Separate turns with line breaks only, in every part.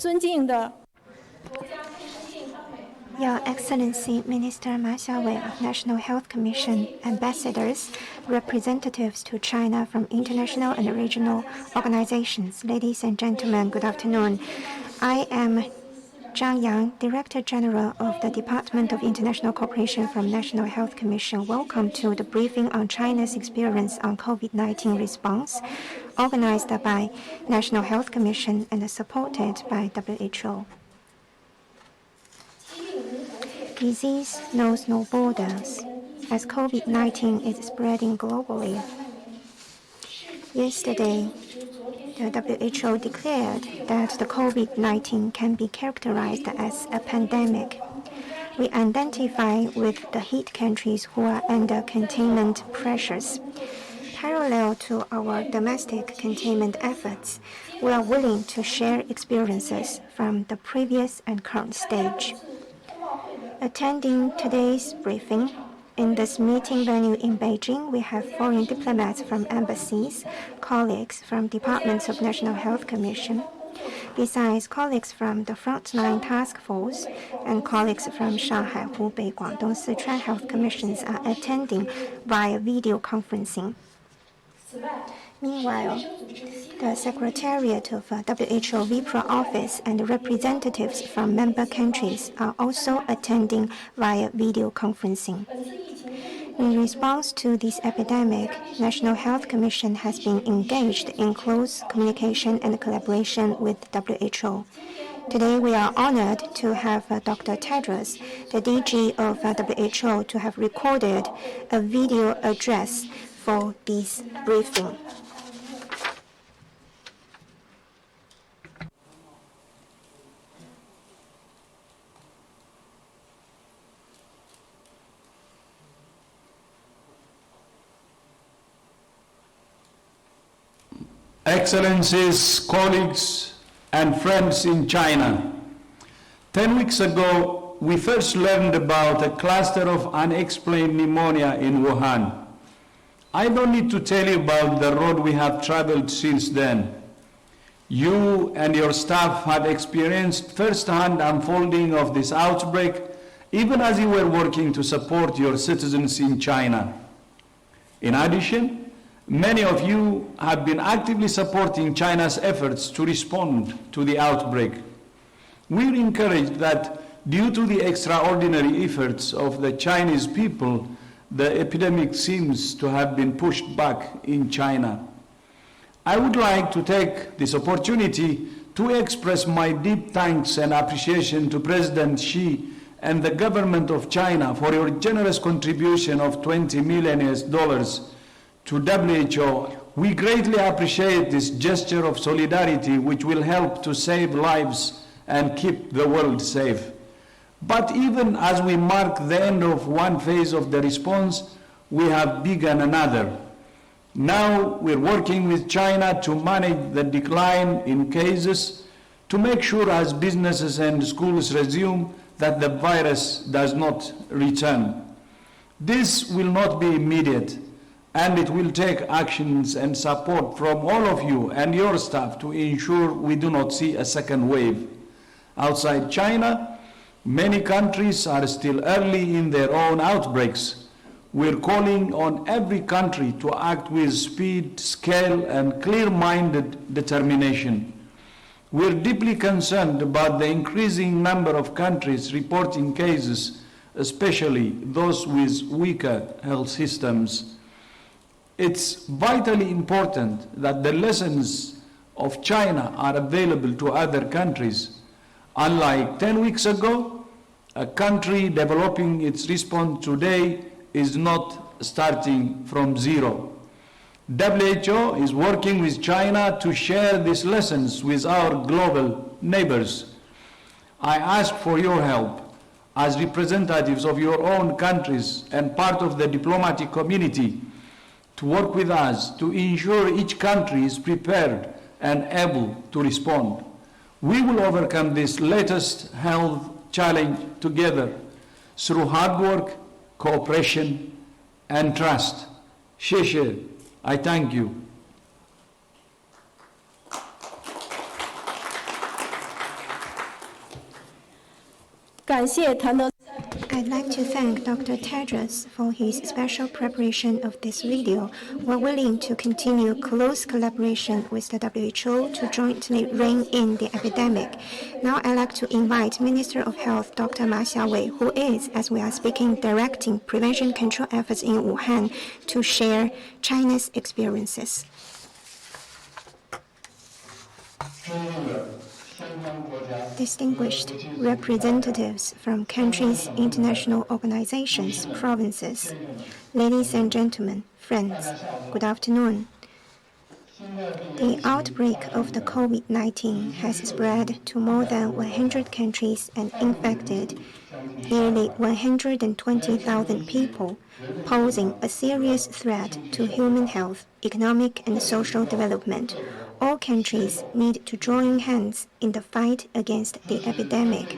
尊敬的
Your Excellency Minister Ma Xiaowei of National Health Commission, ambassadors, representatives to China from international and regional organizations, ladies and gentlemen, good afternoon. I am Zhang Yang, Director General of the Department of International Cooperation from National Health Commission. Welcome to the briefing on China's experience on COVID-19 response, organized by National Health Commission and supported by WHO. Disease knows no borders, as COVID-19 is spreading globally. Yesterday, the WHO declared that the COVID-19 can be characterized as a pandemic. We identify with the hit countries who are under containment pressures. Parallel to our domestic containment efforts, we are willing to share experiences from the previous and current stage. Attending today's briefing, in this meeting venue in Beijing, we have foreign diplomats from embassies, colleagues from departments of National Health Commission, besides colleagues from the Frontline Task Force and colleagues from Shanghai, Hubei, Guangdong, Sichuan Health Commissions are attending via video conferencing. Meanwhile, the Secretariat of WHO Vipro Office and representatives from member countries are also attending via video conferencing. In response to this epidemic, National Health Commission has been engaged in close communication and collaboration with WHO. Today, we are honored to have Dr. Tedros, the DG of WHO, to have recorded a video address for this briefing.
Excellencies, colleagues, and friends in China. 10 weeks ago, we first learned about a cluster of unexplained pneumonia in Wuhan. I don't need to tell you about the road we have traveled since then. You and your staff have experienced first-hand unfolding of this outbreak, even as you were working to support your citizens in China. In addition, many of you have been actively supporting China's efforts to respond to the outbreak. We're encouraged that due to the extraordinary efforts of the Chinese people, the epidemic seems to have been pushed back in China. I would like to take this opportunity to express my deep thanks and appreciation to President Xi and the government of China for your generous contribution of $20 million to WHO. We greatly appreciate this gesture of solidarity, which will help to save lives and keep the world safe. But even as we mark the end of one phase of the response, we have begun another. Now we're working with China to manage the decline in cases, to make sure as businesses and schools resume that the virus does not return. This will not be immediate, and it will take actions and support from all of you and your staff to ensure we do not see a second wave. Outside China, many countries are still early in their own outbreaks. We're calling on every country to act with speed, scale, and clear-minded determination. We're deeply concerned about the increasing number of countries reporting cases, especially those with weaker health systems. It's vitally important that the lessons of China are available to other countries. Unlike 10 weeks ago, a country developing its response today is not starting from zero. WHO is working with China to share these lessons with our global neighbors. I ask for your help as representatives of your own countries and part of the diplomatic community to work with us to ensure each country is prepared and able to respond. We will overcome this latest health challenge together through hard work, cooperation, and trust. 谢谢. I thank you.
I'd like to thank Dr. Tedros for his special preparation of this video. We're willing to continue close collaboration with the WHO to jointly rein in the epidemic. Now I'd like to invite Minister of Health Dr. Ma Xiaowei, who is, as we are speaking, directing prevention control efforts in Wuhan, to share China's experiences. Distinguished representatives from countries, international organizations, provinces, ladies and gentlemen, friends, good afternoon. The outbreak of the COVID-19 has spread to more than 100 countries and infected nearly 120,000 people, posing a serious threat to human health, economic and social development. All countries need to join hands in the fight against the epidemic.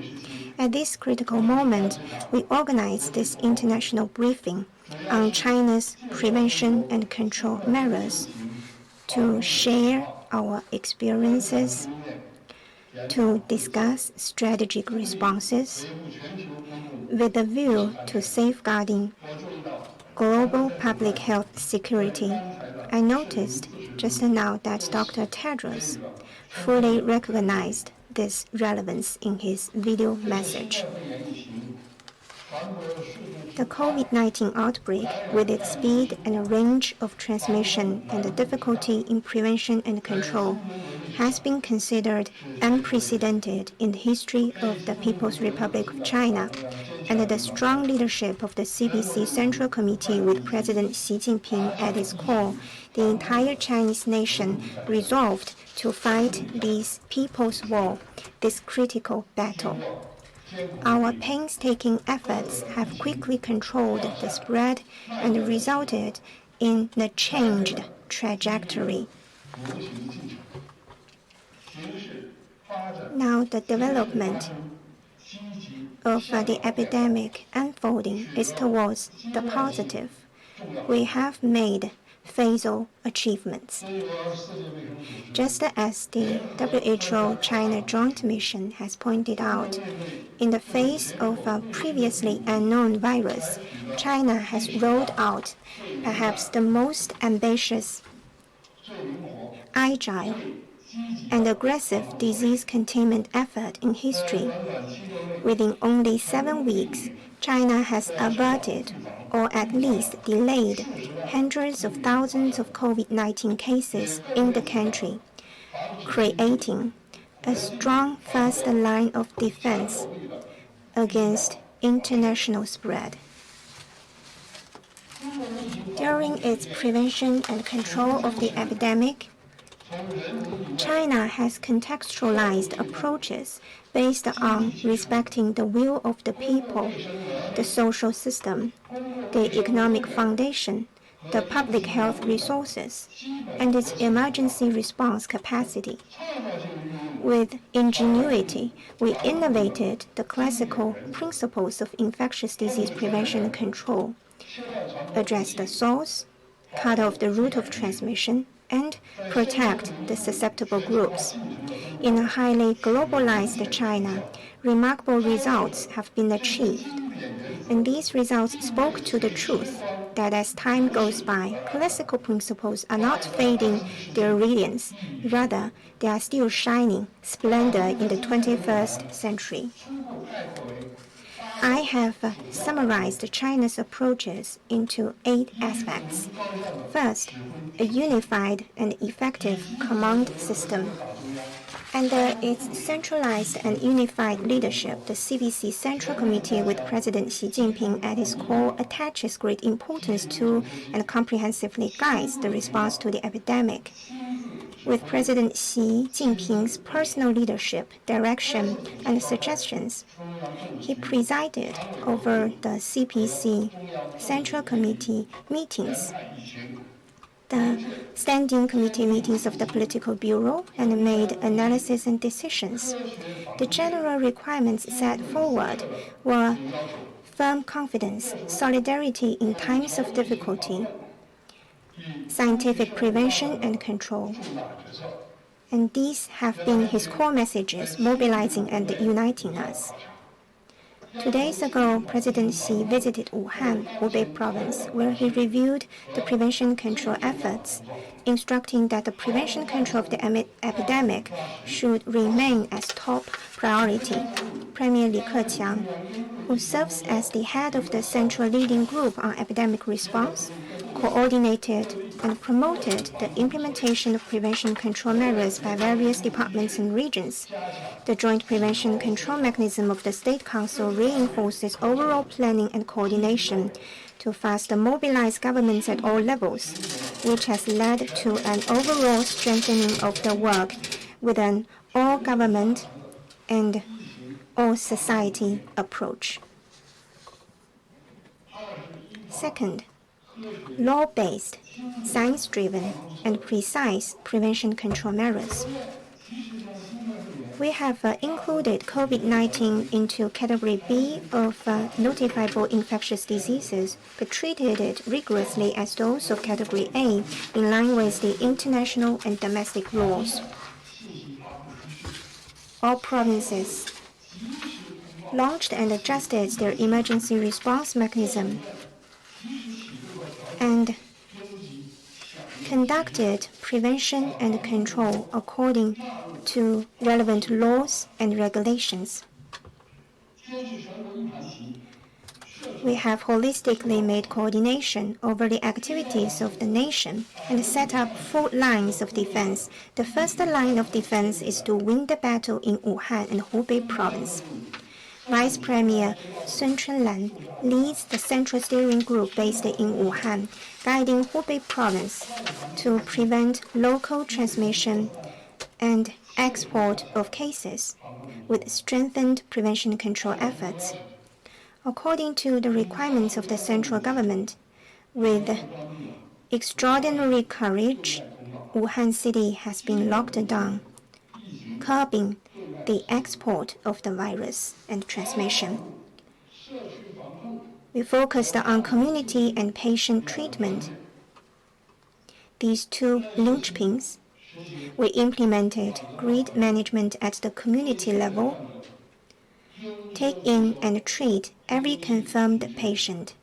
At this critical moment, we organize this international briefing on China's prevention and control measures to share our experiences, to discuss strategic responses with a view to safeguarding global public health security. I noticed just now that Dr. Tedros fully recognized this relevance in his video message. The COVID-19 outbreak, with its speed and range of transmission and the difficulty in prevention and control, has been considered unprecedented in the history of the People's Republic of China. Under the strong leadership of the CPC Central Committee with President Xi Jinping at its core, the entire Chinese nation resolved to fight this people's war, this critical battle. Our painstaking efforts have quickly controlled the spread and resulted in a changed trajectory. Now the development of the epidemic unfolding is towards the positive. We have made phasal achievements. Just as the WHO China Joint Mission has pointed out, in the face of a previously unknown virus, China has rolled out perhaps the most ambitious, agile, and aggressive disease containment effort in history. Within only 7 weeks, China has averted or at least delayed hundreds of thousands of COVID-19 cases in the country, creating a strong first line of defense against international spread. During its prevention and control of the epidemic, China has contextualized approaches based on respecting the will of the people, the social system, the economic foundation, the public health resources, and its emergency response capacity. With ingenuity, we innovated the classical principles of infectious disease prevention and control, addressed the source, cut off the route of transmission, and protect the susceptible groups. In a highly globalized China, remarkable results have been achieved. And these results spoke to the truth that as time goes by, classical principles are not fading their radiance. Rather, they are still shining splendor in the 21st century. I have summarized China's approaches into 8 aspects. First, a unified and effective command system. Under its centralized and unified leadership, the CPC Central Committee with President Xi Jinping at its core attaches great importance to and comprehensively guides the response to the epidemic. With President Xi Jinping's personal leadership, direction, and suggestions, he presided over the CPC Central Committee meetings, the standing committee meetings of the Political Bureau, and made analysis and decisions. The general requirements set forward were firm confidence, solidarity in times of difficulty, scientific prevention and control. And these have been his core messages, mobilizing and uniting us. 2 days ago, President Xi visited Wuhan, Hubei Province, where he reviewed the prevention control efforts, instructing that the prevention control of the epidemic should remain as top priority. Premier Guiqiang, who serves as the head of the Central Leading Group on Epidemic Response, coordinated and promoted the implementation of prevention control measures by various departments and regions. The joint prevention control mechanism of the State Council reinforces overall planning and coordination to faster mobilize governments at all levels, which has led to an overall strengthening of the work with an all-government and all-society approach. Second, law-based, science-driven, and precise prevention control measures. We have included COVID-19 into Category B of notifiable infectious diseases, but treated it rigorously as those of Category A, in line with the international and domestic laws. All provinces launched and adjusted their emergency response mechanism and conducted prevention and control according to relevant laws and regulations. We have holistically made coordination over the activities of the nation and set up 4 lines of defense. The first line of defense is to win the battle in Wuhan and Hubei Province. Vice Premier Sun Chunlan leads the Central Steering Group based in Wuhan, guiding Hubei Province to prevent local transmission and export of cases with strengthened prevention control efforts. According to the requirements of the central government, with extraordinary courage, Wuhan City has been locked down, curbing the export of the virus and transmission. We focused on community and patient treatment. These 2 linchpins, we implemented grid management at the community level, take in and treat every confirmed patient,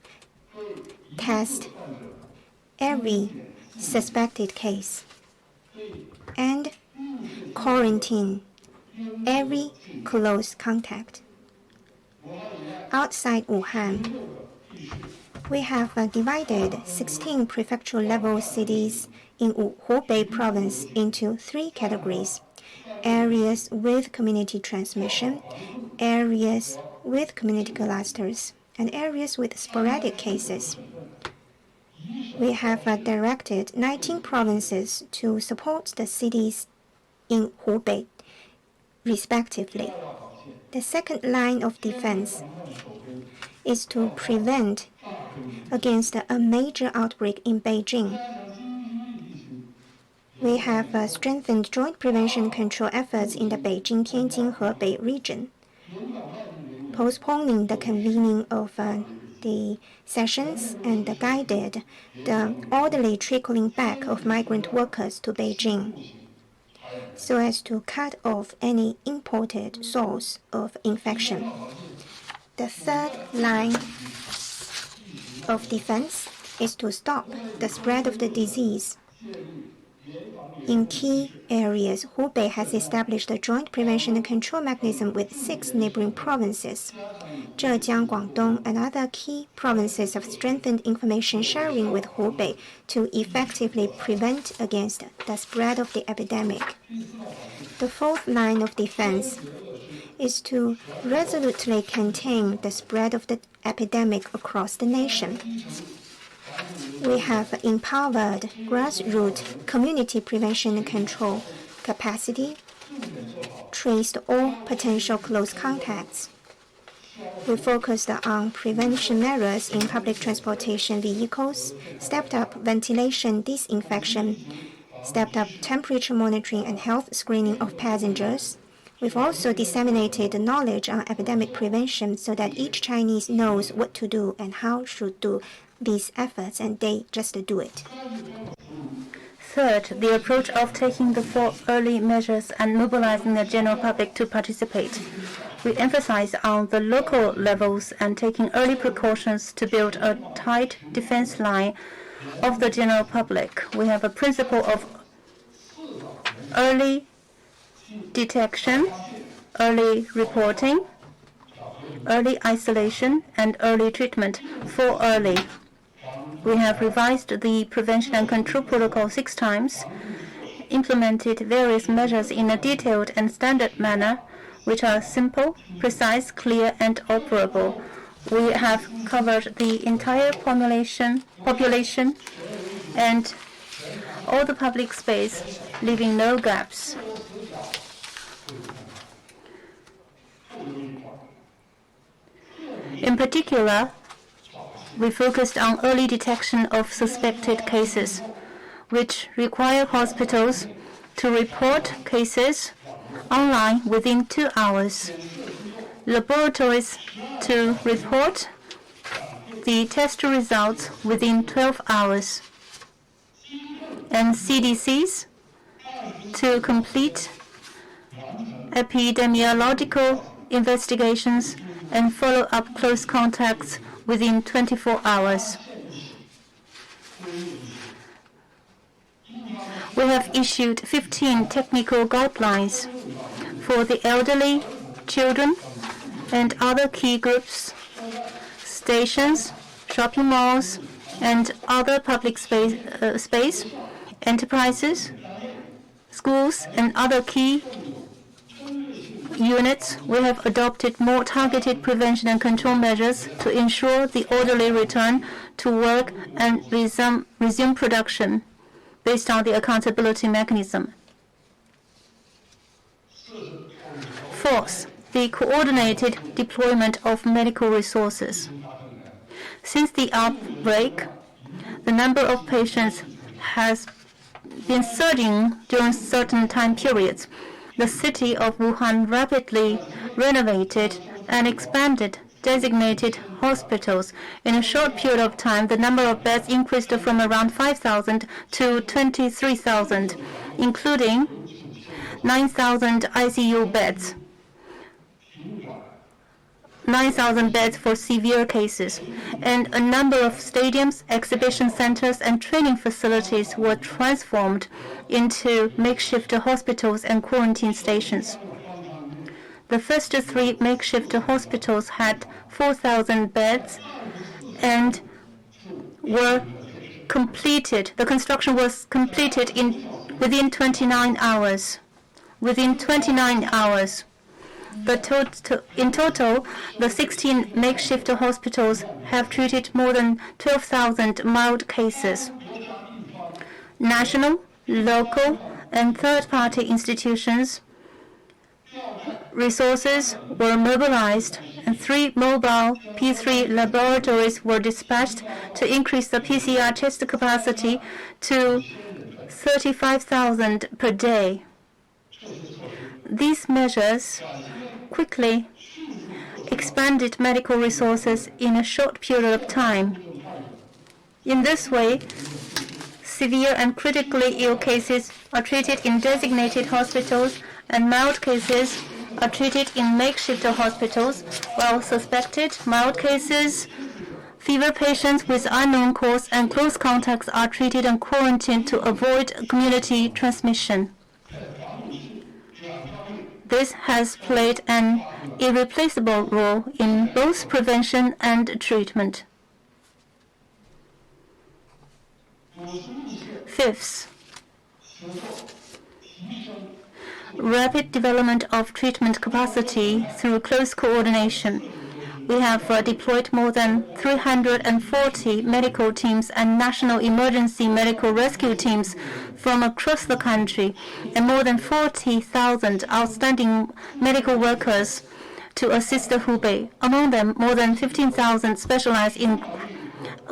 test every suspected case, and quarantine every close contact. Outside Wuhan, we have divided 16 prefectural-level cities in Hubei Province into 3 categories: areas with community transmission, areas with community clusters, and areas with sporadic cases. We have directed 19 provinces to support the cities in Hubei, respectively. The second line of defense is to prevent against a major outbreak in Beijing. We have strengthened joint prevention control efforts in the Beijing-Tianjin-Hebei region, postponing the convening of the sessions and guided the orderly trickling back of migrant workers to Beijing, so as to cut off any imported source of infection. The third line of defense is to stop the spread of the disease. In key areas, Hubei has established a joint prevention and control mechanism with 6 neighboring provinces. Zhejiang, Guangdong, and other key provinces have strengthened information sharing with Hubei to effectively prevent against the spread of the epidemic. The fourth line of defense is to resolutely contain the spread of the epidemic across the nation. We have empowered grassroots community prevention and control capacity, traced all potential close contacts. We focused on prevention measures in public transportation vehicles, stepped up ventilation disinfection, stepped up temperature monitoring and health screening of passengers. We've also disseminated knowledge on epidemic prevention so that each Chinese knows what to do and how should do these efforts, and they just do it.
Third, the approach of taking the 4 early measures and mobilizing the general public to participate. We emphasize on the local levels and taking early precautions to build a tight defense line of the general public. We have a principle of early detection, early reporting, early isolation, and early treatment for early. We have revised the prevention and control protocol 6 times, implemented various measures in a detailed and standard manner, which are simple, precise, clear, and operable. We have covered the entire population and all the public space, leaving no gaps. In particular, we focused on early detection of suspected cases, which require hospitals to report cases online within 2 hours, laboratories to report the test results within 12 hours, and CDCs to complete epidemiological investigations and follow up close contacts within 24 hours. We have issued 15 technical guidelines for the elderly, children, and other key groups, stations, shopping malls, and other public space, enterprises, schools, and other key units. We have adopted more targeted prevention and control measures to ensure the orderly return to work and resume production based on the accountability mechanism. Fourth, the coordinated deployment of medical resources. Since the outbreak, the number of patients has been surging during certain time periods. The city of Wuhan rapidly renovated and expanded designated hospitals. In a short period of time, the number of beds increased from around 5,000 to 23,000, including 9,000 ICU beds, 9,000 beds for severe cases, and a number of stadiums, exhibition centers, and training facilities were transformed into makeshift hospitals and quarantine stations. The first 3 makeshift hospitals had 4,000 beds and were completed. The construction was completed within 29 hours. Within 29 hours. In total, the 16 makeshift hospitals have treated more than 12,000 mild cases. National, local, and third-party institutions resources were mobilized, and 3 mobile P3 laboratories were dispatched to increase the PCR test capacity to 35,000 per day. These measures quickly expanded medical resources in a short period of time. In this way, severe and critically ill cases are treated in designated hospitals, and mild cases are treated in makeshift hospitals, while suspected mild cases, fever patients with unknown cause, and close contacts are treated and quarantined to avoid community transmission. This has played an irreplaceable role in both prevention and treatment. Fifth, rapid development of treatment capacity through close coordination. We have deployed more than 340 medical teams and national emergency medical rescue teams from across the country, and more than 40,000 outstanding medical workers to assist the Hubei. Among them, more than 15,000 specialize in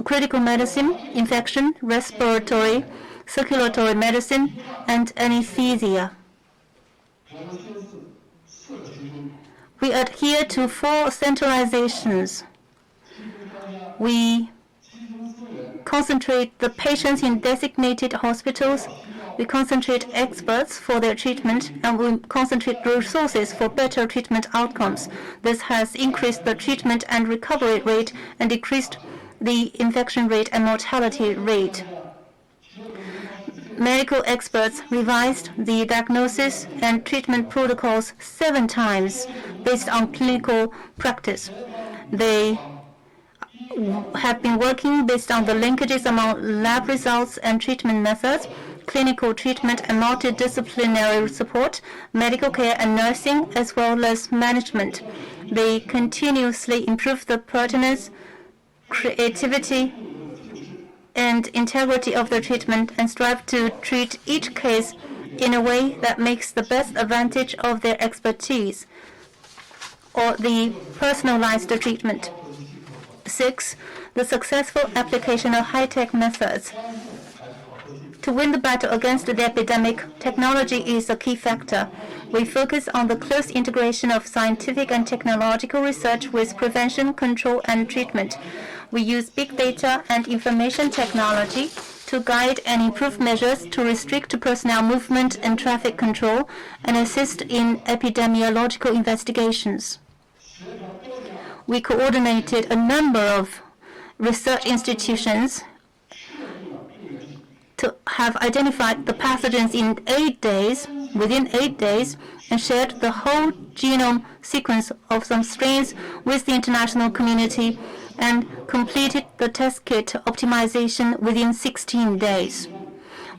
critical medicine, infection, respiratory, circulatory medicine, and anesthesia. We adhere to 4 centralizations. We concentrate the patients in designated hospitals We concentrate experts for their treatment, and we concentrate resources for better treatment outcomes. This has increased the treatment and recovery rate and decreased the infection rate and mortality rate. Medical experts revised the diagnosis and treatment protocols 7 times based on clinical practice. They have been working based on the linkages among lab results and treatment methods, clinical treatment and multidisciplinary support, medical care and nursing, as well as management. They continuously improve the pertinence, creativity, and integrity of the treatment and strive to treat each case in a way that makes the best advantage of their expertise or the personalized treatment. 6. The successful application of high-tech methods. To win the battle against the epidemic, technology is a key factor. We focus on the close integration of scientific and technological research with prevention, control, and treatment. We use big data and information technology to guide and improve measures to restrict personnel movement and traffic control and assist in epidemiological investigations. We coordinated a number of research institutions to have identified the pathogens within 8 days, and shared the whole genome sequence of some strains with the international community and completed the test kit optimization within 16 days.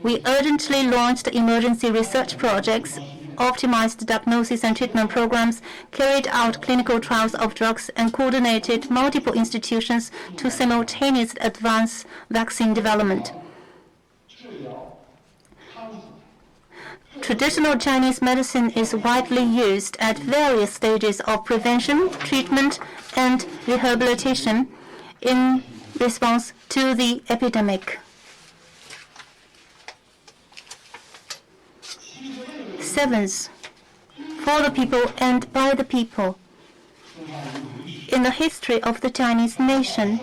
We urgently launched emergency research projects, optimized diagnosis and treatment programs, carried out clinical trials of drugs, and coordinated multiple institutions to simultaneously advance vaccine development. Traditional Chinese medicine is widely used at various stages of prevention, treatment, and rehabilitation in response to the epidemic. 7th, for the people and by the people. In the history of the Chinese nation,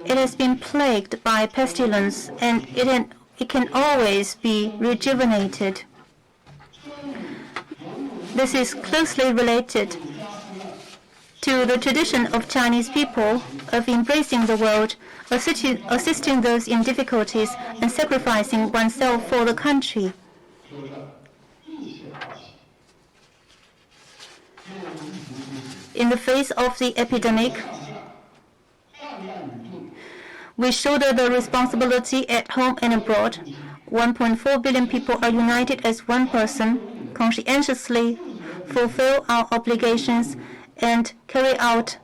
it has been plagued by pestilence, and it can always be rejuvenated. This is closely related to the tradition of Chinese people of embracing the world, assisting those in difficulties, and sacrificing oneself for the country. In the face of the epidemic, we shoulder the responsibility at home and abroad. 1.4 billion people are united as one person, conscientiously fulfill our obligations, and carry out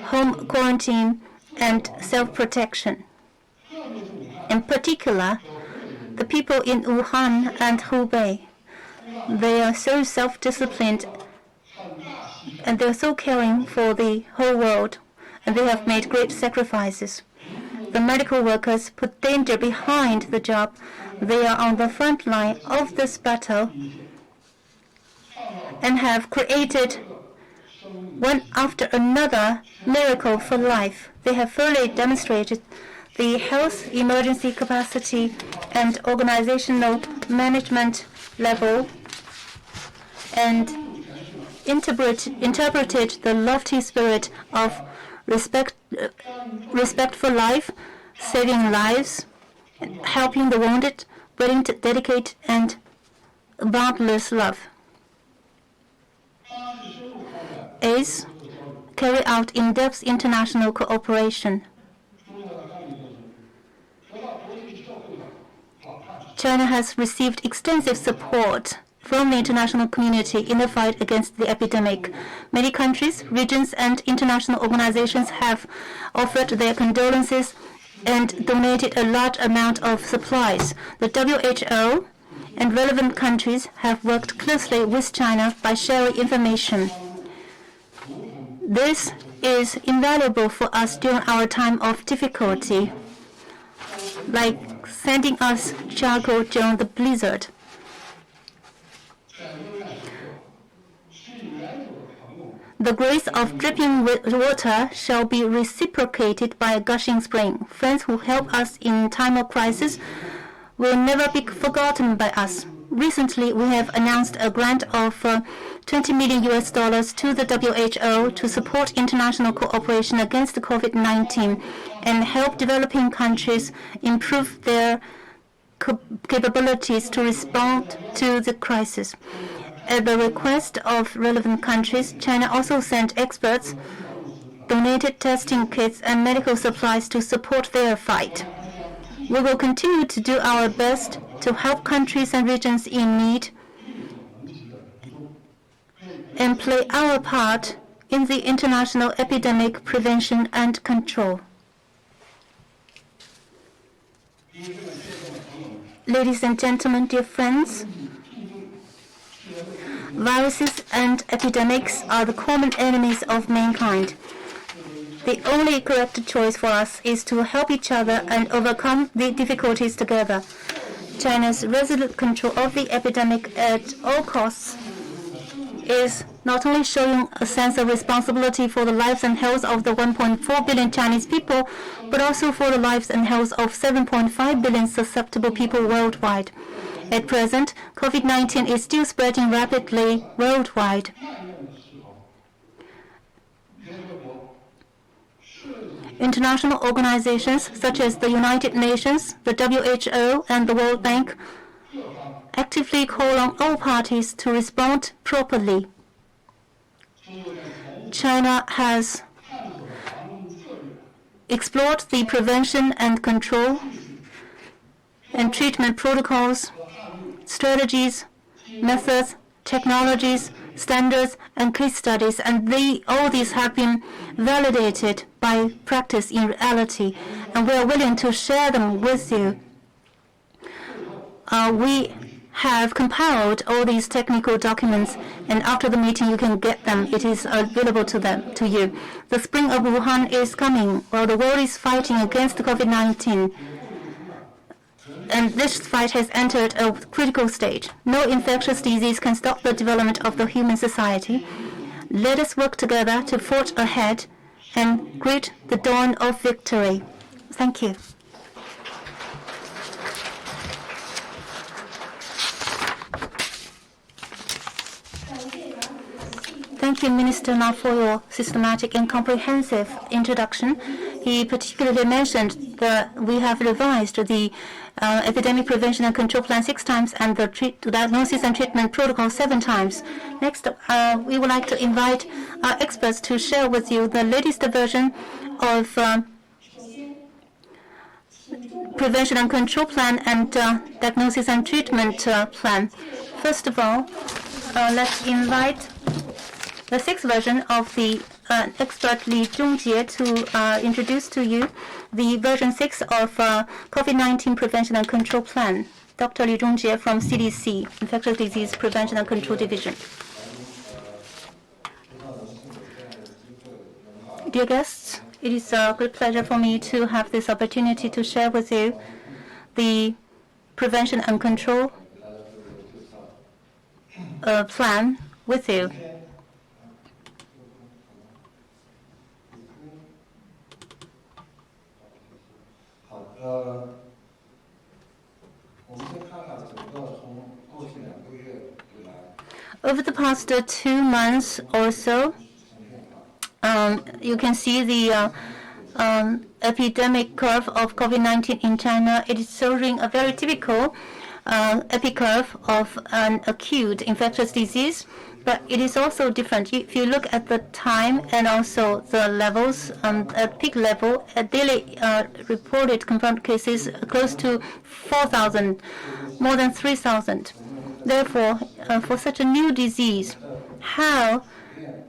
home quarantine and self-protection. In particular, the people in Wuhan and Hubei, they are so self-disciplined and they are so caring for the whole world, and they have made great sacrifices. The medical workers put danger behind the job. They are on the front line of this battle and have created one after another miracle for life. They have fully demonstrated the health emergency capacity and organizational management level, and interpreted the lofty spirit of respect for life, saving lives, helping the wounded, willing to dedicate, and boundless love. 8th, carry out in-depth international cooperation. China has received extensive support from the international community in the fight against the epidemic. Many countries, regions, and international organizations have offered their condolences and donated a large amount of supplies. The WHO and relevant countries have worked closely with China by sharing information. This is invaluable for us during our time of difficulty, like sending us charcoal during the blizzard. The grace of dripping water shall be reciprocated by a gushing spring. Friends who help us in time of crisis will never be forgotten by us. Recently, we have announced a grant of $20 million to the WHO to support international cooperation against COVID-19 and help developing countries improve their capabilities to respond to the crisis. At the request of relevant countries, China also sent experts, donated testing kits, and medical supplies to support their fight. We will continue to do our best to help countries and regions in need and play our part in the international epidemic prevention and control. Ladies and gentlemen, dear friends, viruses and epidemics are the common enemies of mankind. The only correct choice for us is to help each other and overcome the difficulties together. China's resolute control of the epidemic at all costs is not only showing a sense of responsibility for the lives and health of the 1.4 billion Chinese people, but also for the lives and health of 7.5 billion susceptible people worldwide. At present, COVID-19 is still spreading rapidly worldwide. International organizations such as the United Nations, the WHO, and the World Bank actively call on all parties to respond properly. China has explored the prevention and control and treatment protocols, strategies, methods, technologies, standards, and case studies, and all these have been validated by practice in reality, and we are willing to share them with you. We have compiled all these technical documents, and after the meeting you can get them. It is available to you. The spring of Wuhan is coming while the world is fighting against COVID-19. And this fight has entered a critical stage. No infectious disease can stop the development of the human society. Let us work together to forge ahead and greet the dawn of victory. Thank you. Thank you, Minister Ma, for your systematic and comprehensive introduction. He particularly mentioned that we have revised the epidemic prevention and control plan 6 times and the diagnosis and treatment protocol 7 times. Next, we would like to invite our experts to share with you the latest version of prevention and control plan and diagnosis and treatment plan. First of all, let's invite the 6th version of the expert Li Zhongjie to introduce to you the version 6 of COVID-19 Prevention and Control Plan. Dr. Li Zhongjie from CDC, Infectious Disease Prevention and Control Division. Dear guests, it is a great pleasure for me to have this opportunity to share with you the prevention and control plan with you. Over the past 2 months or so, you can see the epidemic curve of COVID-19 in China. It is showing a very typical epi curve of an acute infectious disease, but it is also different. If you look at the time and also the levels, at peak level, at daily reported confirmed cases close to 4,000, more than 3,000. Therefore, for such a new disease, how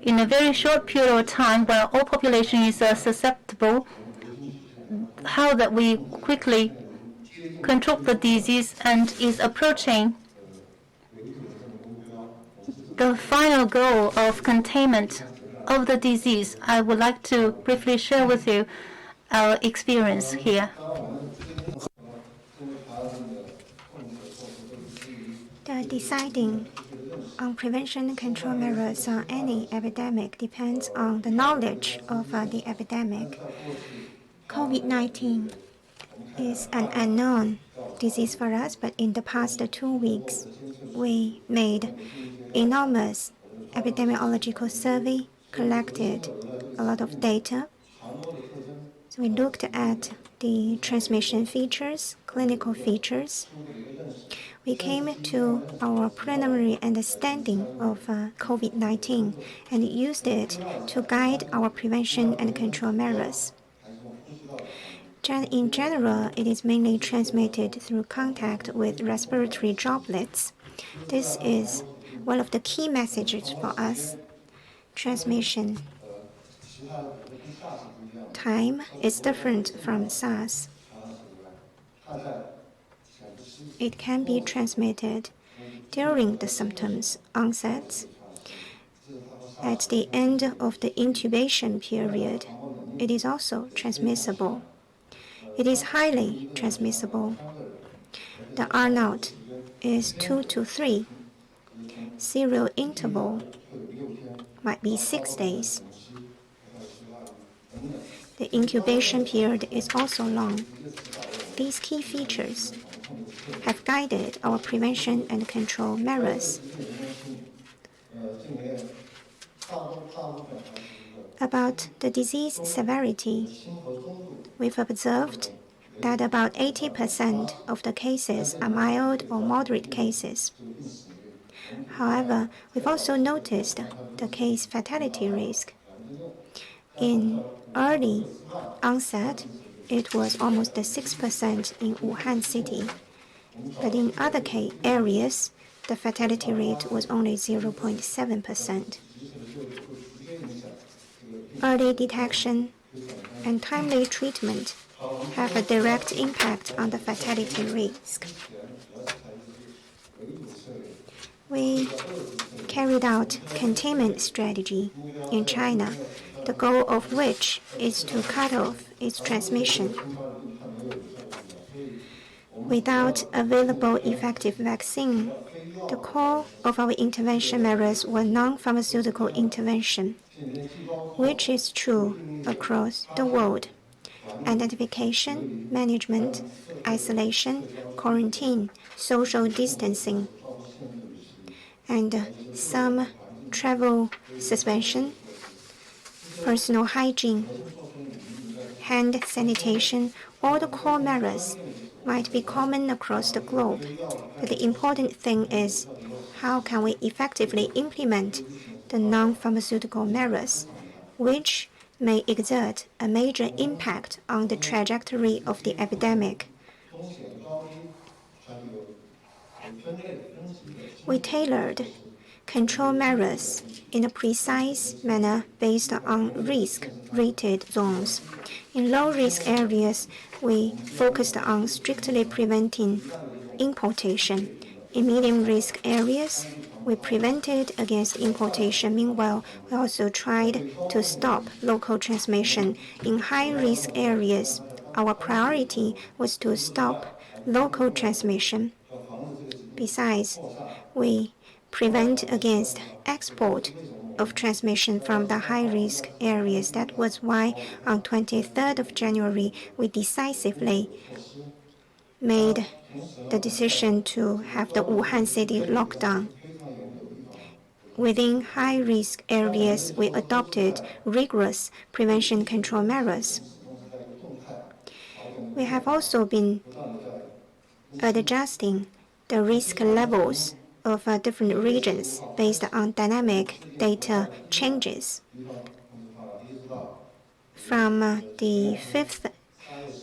in a very short period of time where all population is susceptible, how that we quickly control the disease and is approaching the final goal of containment of the disease. I would like to briefly share with you our experience here.
Deciding on prevention and control measures on any epidemic depends on the knowledge of the epidemic. COVID-19 is an unknown disease for us, but in the past 2 weeks, we made enormous epidemiological survey, collected a lot of data. So we looked at the transmission features, clinical features. We came to our preliminary understanding of COVID-19 and used it to guide our prevention and control measures. In general, it is mainly transmitted through contact with respiratory droplets. This is one of the key messages for us. Transmission time is different from SARS. It can be transmitted during the symptoms onset. At the end of the incubation period, it is also transmissible. It is highly transmissible. The R0 is 2 to 3. Serial interval might be 6 days. The incubation period is also long. These key features have guided our prevention and control measures. About the disease severity, we've observed that about 80% of the cases are mild or moderate cases. However, we've also noticed the case fatality risk. In early onset, it was almost 6% in Wuhan city, but in other areas, the fatality rate was only 0.7%. Early detection and timely treatment have a direct impact on the fatality risk. We carried out containment strategy in China, the goal of which is to cut off its transmission. Without available effective vaccine, the core of our intervention measures were non-pharmaceutical intervention, which is true across the world. Identification, management, isolation, quarantine, social distancing, and some travel suspension, personal hygiene, hand sanitation, all the core measures might be common across the globe. But the important thing is how can we effectively implement the non-pharmaceutical measures, which may exert a major impact on the trajectory of the epidemic. We tailored control measures in a precise manner based on risk-rated zones. In low-risk areas, we focused on strictly preventing importation. In medium-risk areas, we prevented against importation. Meanwhile, we also tried to stop local transmission. In high-risk areas, our priority was to stop local transmission. Besides, we prevent against export of transmission from the high-risk areas. That was why on 23rd of January, we decisively made the decision to have the Wuhan city lockdown. Within high-risk areas, we adopted rigorous prevention control measures. We have also been adjusting the risk levels of different regions based on dynamic data changes. From the 5th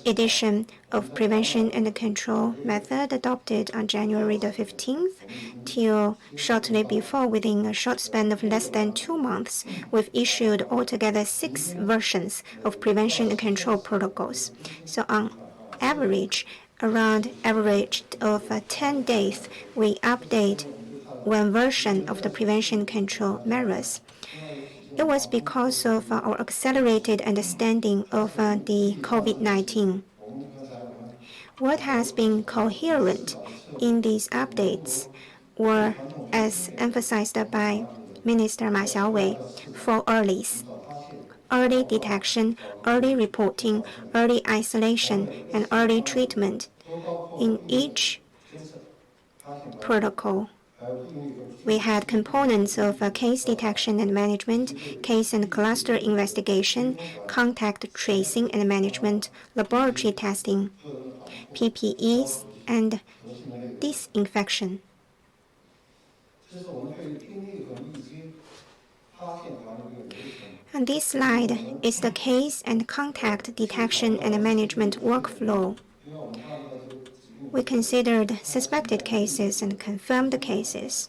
edition of prevention and control method adopted on January the 15th till shortly before, within a short span of less than 2 months, we've issued altogether 6 versions of prevention and control protocols. So on average, around average of 10 days, we update one version of the prevention control measures. It was because of our accelerated understanding of the COVID-19. What has been coherent in these updates were, as emphasized by Minister Ma Xiaowei, 4 earlies: early detection, early reporting, early isolation, and early treatment. In each protocol, we had components of case detection and management, case and cluster investigation, contact tracing and management, laboratory testing, PPEs, and disinfection. And this slide is the case and contact detection and management workflow. We considered suspected cases and confirmed cases.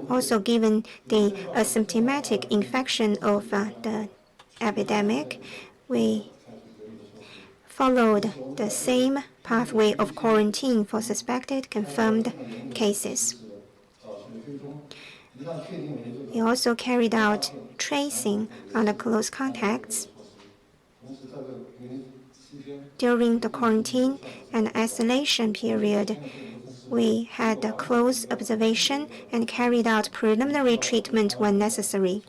Also, given the asymptomatic infection of the epidemic, we followed the same pathway of quarantine for suspected confirmed cases. We also carried out tracing on the close contacts. During the quarantine and isolation period, we had a close observation and carried out preliminary treatment when necessary.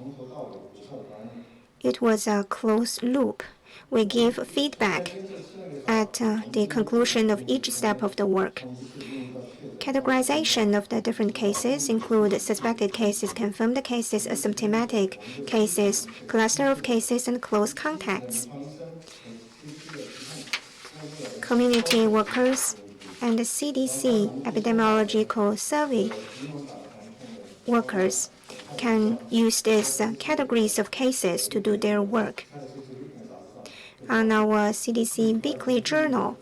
It was a closed loop. We gave feedback at the conclusion of each step of the work. Categorization of the different cases include suspected cases, confirmed cases, asymptomatic cases, cluster of cases, and close contacts. Community workers and the CDC epidemiological survey workers can use these categories of cases to do their work. On our CDC weekly journal,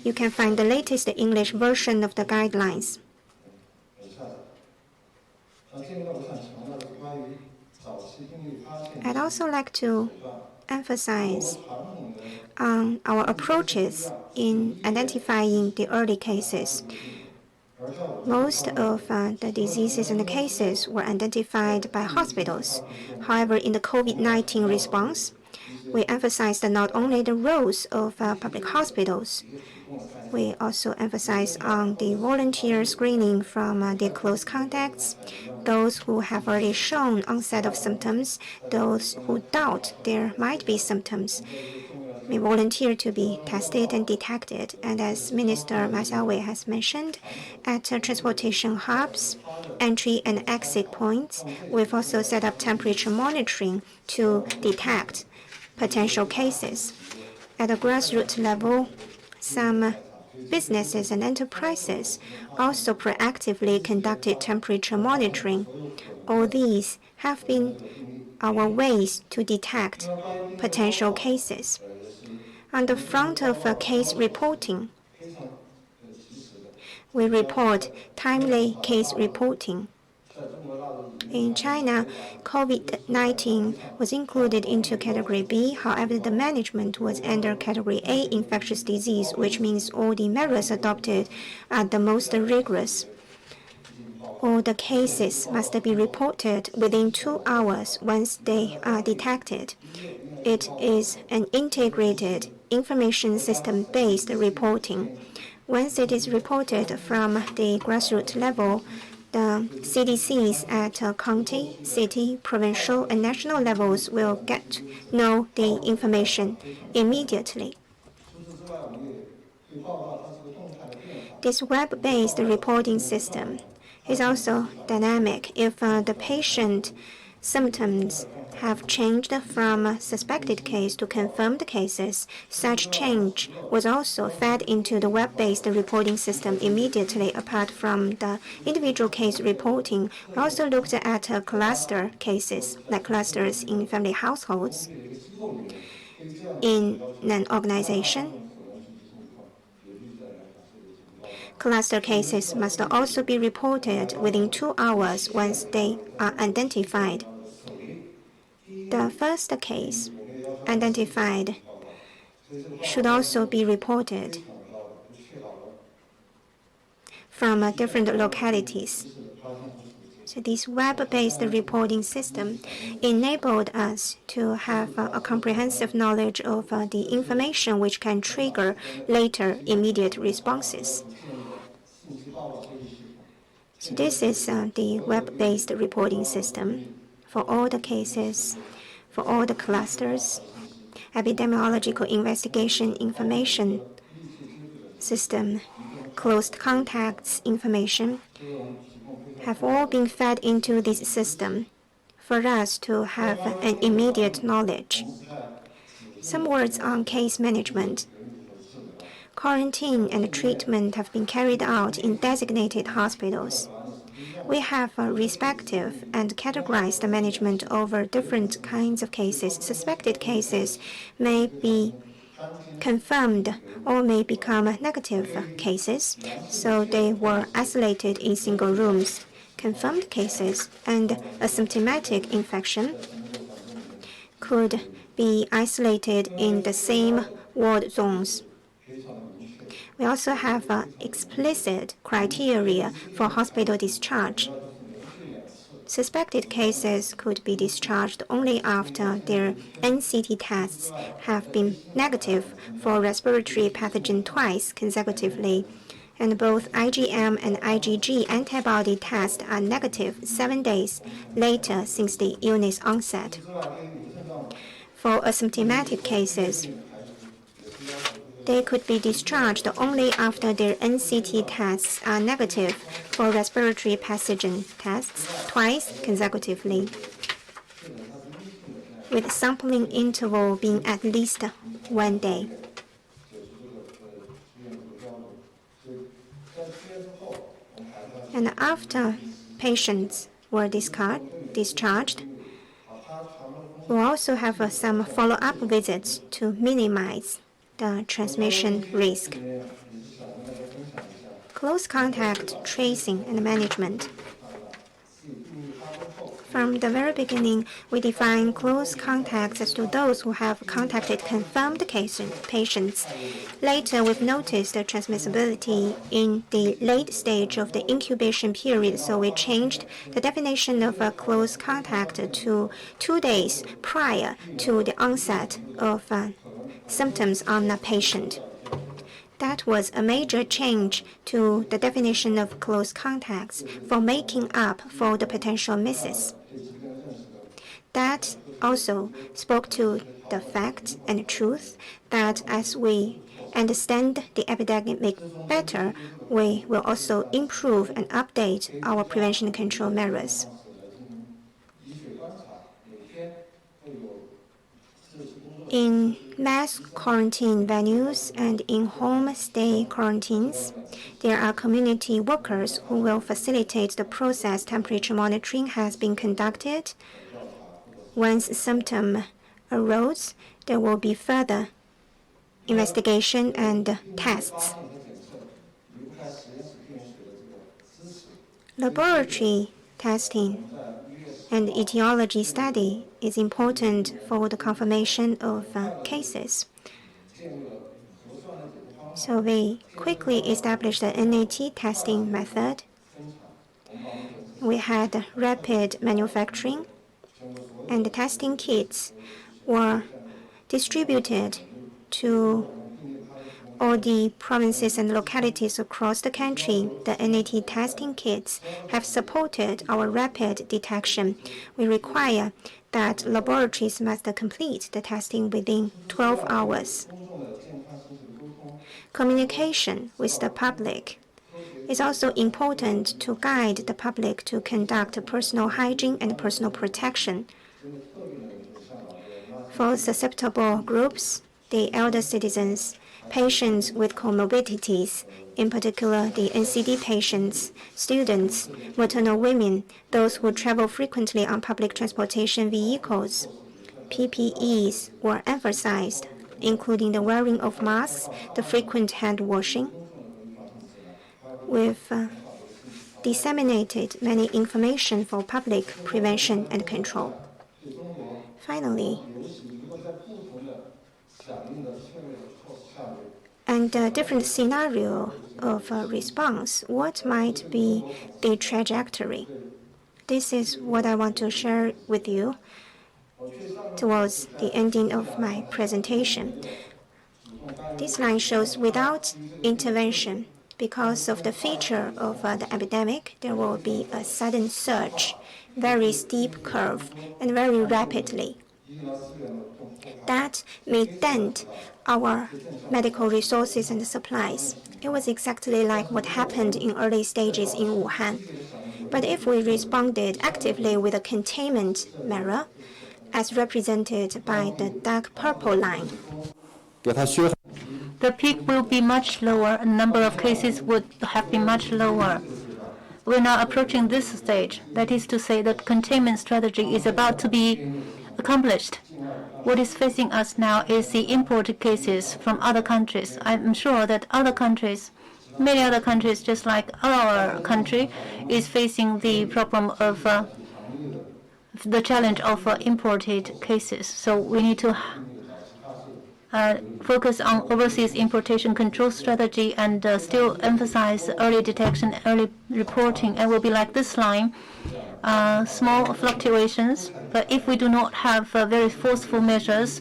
you can find the latest English version of the guidelines. I'd also like to emphasize on our approaches in identifying the early cases. Most of the diseases and the cases were identified by hospitals. However, in the COVID-19 response, we emphasized not only the roles of public hospitals, we also emphasize on the volunteer screening from the close contacts, those who have already shown onset of symptoms, those who doubt there might be symptoms. We volunteer to be tested and detected, and as Minister Ma Xiaowei has mentioned, at transportation hubs, entry and exit points, we've also set up temperature monitoring to detect potential cases. At a grassroots level, some businesses and enterprises also proactively conducted temperature monitoring. All these have been our ways to detect potential cases. On the front of case reporting, we report timely case reporting. In China, COVID-19 was included into Category B. However, the management was under Category A, infectious disease, which means all the measures adopted are the most rigorous. All the cases must be reported within 2 hours once they are detected. It is an integrated information system-based reporting. Once it is reported from the grassroots level, the CDCs at county, city, provincial, and national levels will get to know the information immediately. This web-based reporting system is also dynamic. If the patient symptoms have changed from suspected case to confirmed cases, such change was also fed into the web-based reporting system immediately. Apart from the individual case reporting, we also looked at cluster cases, like clusters in family households. In an organization, cluster cases must also be reported within 2 hours once they are identified. The first case identified should also be reported from different localities. So this web-based reporting system enabled us to have a comprehensive knowledge of the information which can trigger later immediate responses. So this is the web-based reporting system for all the cases, for all the clusters. Epidemiological investigation information system close contacts information have all been fed into this system for us to have an immediate knowledge. Some words on case management. Quarantine and treatment have been carried out in designated hospitals. We have respective and categorized the management over different kinds of cases. Suspected cases may be confirmed or may become negative cases, so they were isolated in single rooms. Confirmed cases and asymptomatic infection could be isolated in the same ward zones. We also have explicit criteria for hospital discharge. Suspected cases could be discharged only after their NCT tests have been negative for respiratory pathogen twice consecutively, and both IgM and IgG antibody tests are negative 7 days later since the illness onset. For asymptomatic cases, they could be discharged only after their NCT tests are negative for respiratory pathogen tests twice consecutively, with sampling interval being at least 1 day. And after patients were discharged, we'll also have some follow-up visits to minimize the transmission risk. Close contact tracing and management. From the very beginning, we define close contacts as to those who have contacted confirmed patients. Later, we've noticed the transmissibility in the late stage of the incubation period, so we changed the definition of a close contact to 2 days prior to the onset of symptoms on a patient. That was a major change to the definition of close contacts for making up for the potential misses. That also spoke to the fact and truth that as we understand the epidemic better, we will also improve and update our prevention and control measures. In mass quarantine venues and in home stay quarantines, there are community workers who will facilitate the process. Temperature monitoring has been conducted. Once a symptom arose, there will be further investigation and tests. Laboratory testing and etiology study is important for the confirmation of cases. So we quickly established the NAT testing method. We had rapid manufacturing, and the testing kits were distributed to all the provinces and localities across the country. The NAT testing kits have supported our rapid detection. We require that laboratories must complete the testing within 12 hours. Communication with the public is also important to guide the public to conduct personal hygiene and personal protection. For susceptible groups, the elder citizens, patients with comorbidities, in particular the NCD patients, students, maternal women, those who travel frequently on public transportation vehicles. PPEs were emphasized, including the wearing of masks, the frequent hand washing. We've disseminated many information for public prevention and control. Finally, and a different scenario of response, what might be the trajectory? This is what I want to share with you towards the ending of my presentation. This line shows without intervention, because of the feature of the epidemic, there will be a sudden surge, very steep curve, and very rapidly. That may dent our medical resources and supplies. It was exactly like what happened in early stages in Wuhan. But if we responded actively with a containment measure, as represented by the dark purple line,
the peak will be much lower, and number of cases would have been much lower. We're now approaching this stage. That is to say, the containment strategy is about to be accomplished. What is facing us now is the imported cases from other countries. I'm sure that other countries, many other countries, just like our country, is facing the problem of the challenge of imported cases. So we need to focus on overseas importation control strategy and still emphasize early detection, early reporting. It will be like this line, small fluctuations. But if we do not have very forceful measures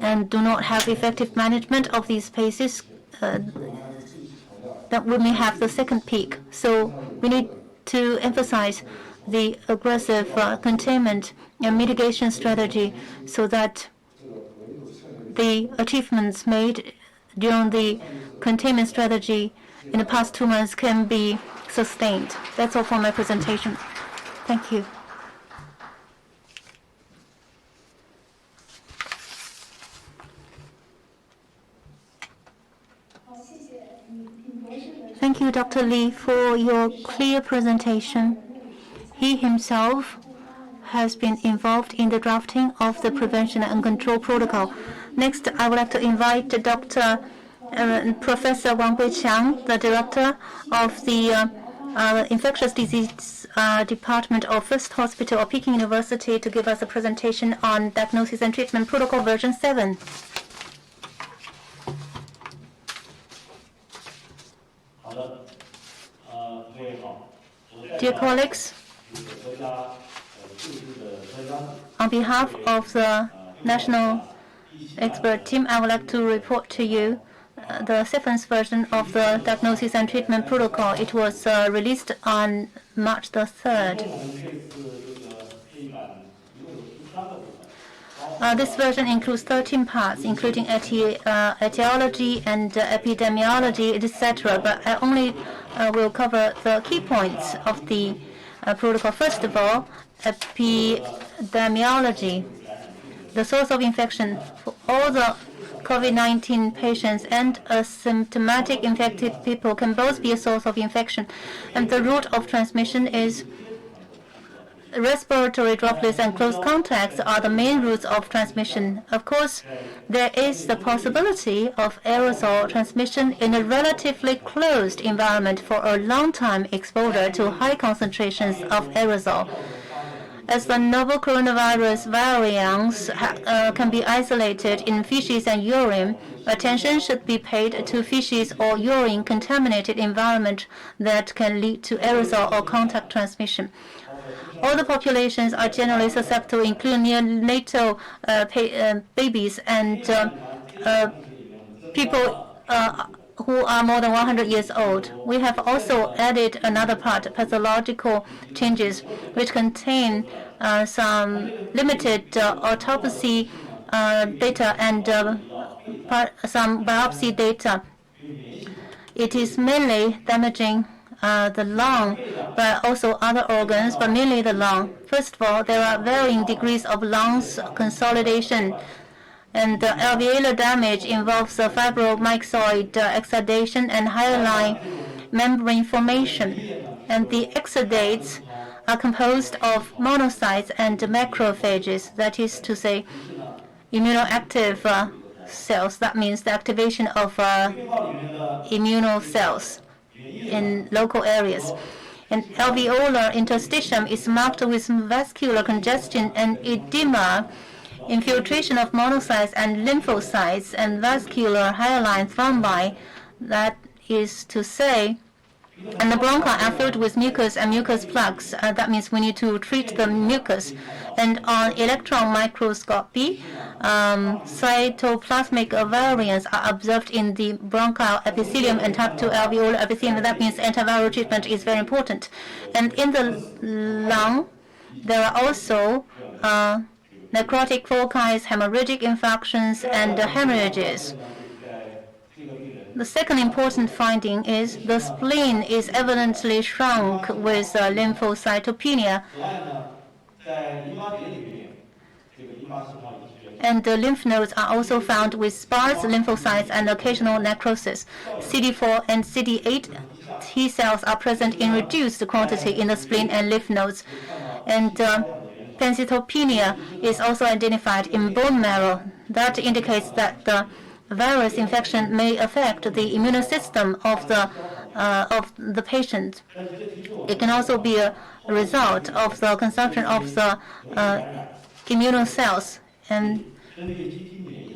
and do not have effective management of these cases, then we may have the second peak. So we need to emphasize the aggressive containment and mitigation strategy so that the achievements made during the containment strategy in the past 2 months can be sustained. That's all for my presentation. Thank you. Thank you, Dr. Li, for your clear presentation. He himself has been involved in the drafting of the prevention and control protocol. Next, I would like to invite Dr. Professor Wang Guiqiang, the director of the Infectious Disease Department of First Hospital of Peking University, to give us a presentation on Diagnosis and Treatment Protocol version 7. Dear colleagues, on behalf of the National Expert Team, I would like to report to you the 7th version of the Diagnosis and Treatment Protocol. It was released on March the 3rd. This version includes 13 parts, including etiology and epidemiology, etc. But I only will cover the key points of the protocol. First of all, epidemiology. The source of infection for all the COVID-19 patients and asymptomatic infected people can both be a source of infection. And the route of transmission is respiratory droplets and close contacts are the main routes of transmission. Of course, there is the possibility of aerosol transmission in a relatively closed environment for a long time exposure to high concentrations of aerosol. As the novel coronavirus variants can be isolated in feces and urine, attention should be paid to feces or urine contaminated environment that can lead to aerosol or contact transmission. All the populations are generally susceptible, including neonatal babies and people who are more than 100 years old. We have also added another part, pathological changes, which contain some limited autopsy data and some biopsy data. It is mainly damaging the lung, but also other organs, but mainly the lung. First of all, there are varying degrees of lungs consolidation, and the alveolar damage involves fibromyxoid exudation and hyaline membrane formation. And the exudates are composed of monocytes and macrophages, that is to say, immunoactive cells. That means the activation of immune cells in local areas. And alveolar interstitium is marked with vascular congestion and edema, infiltration of monocytes and lymphocytes, and vascular hyaline thrombi. That is to say, and the bronchi are filled with mucus and mucus plugs. That means we need to treat the mucus. And on electron microscopy, cytoplasmic variants are observed in the bronchial epithelium and type 2 alveolar epithelium. That means antiviral treatment is very important. And in the lung, there are also necrotic foci, hemorrhagic infections, and hemorrhages. The second important finding is the spleen is evidently shrunk with lymphocytopenia, and the lymph nodes are also found with sparse lymphocytes and occasional necrosis. CD4 and CD8 T cells are present in reduced quantity in the spleen and lymph nodes, and pancytopenia is also identified in bone marrow. That indicates that the virus infection may affect the immune system of the patient. It can also be a result of the consumption of the immune cells, and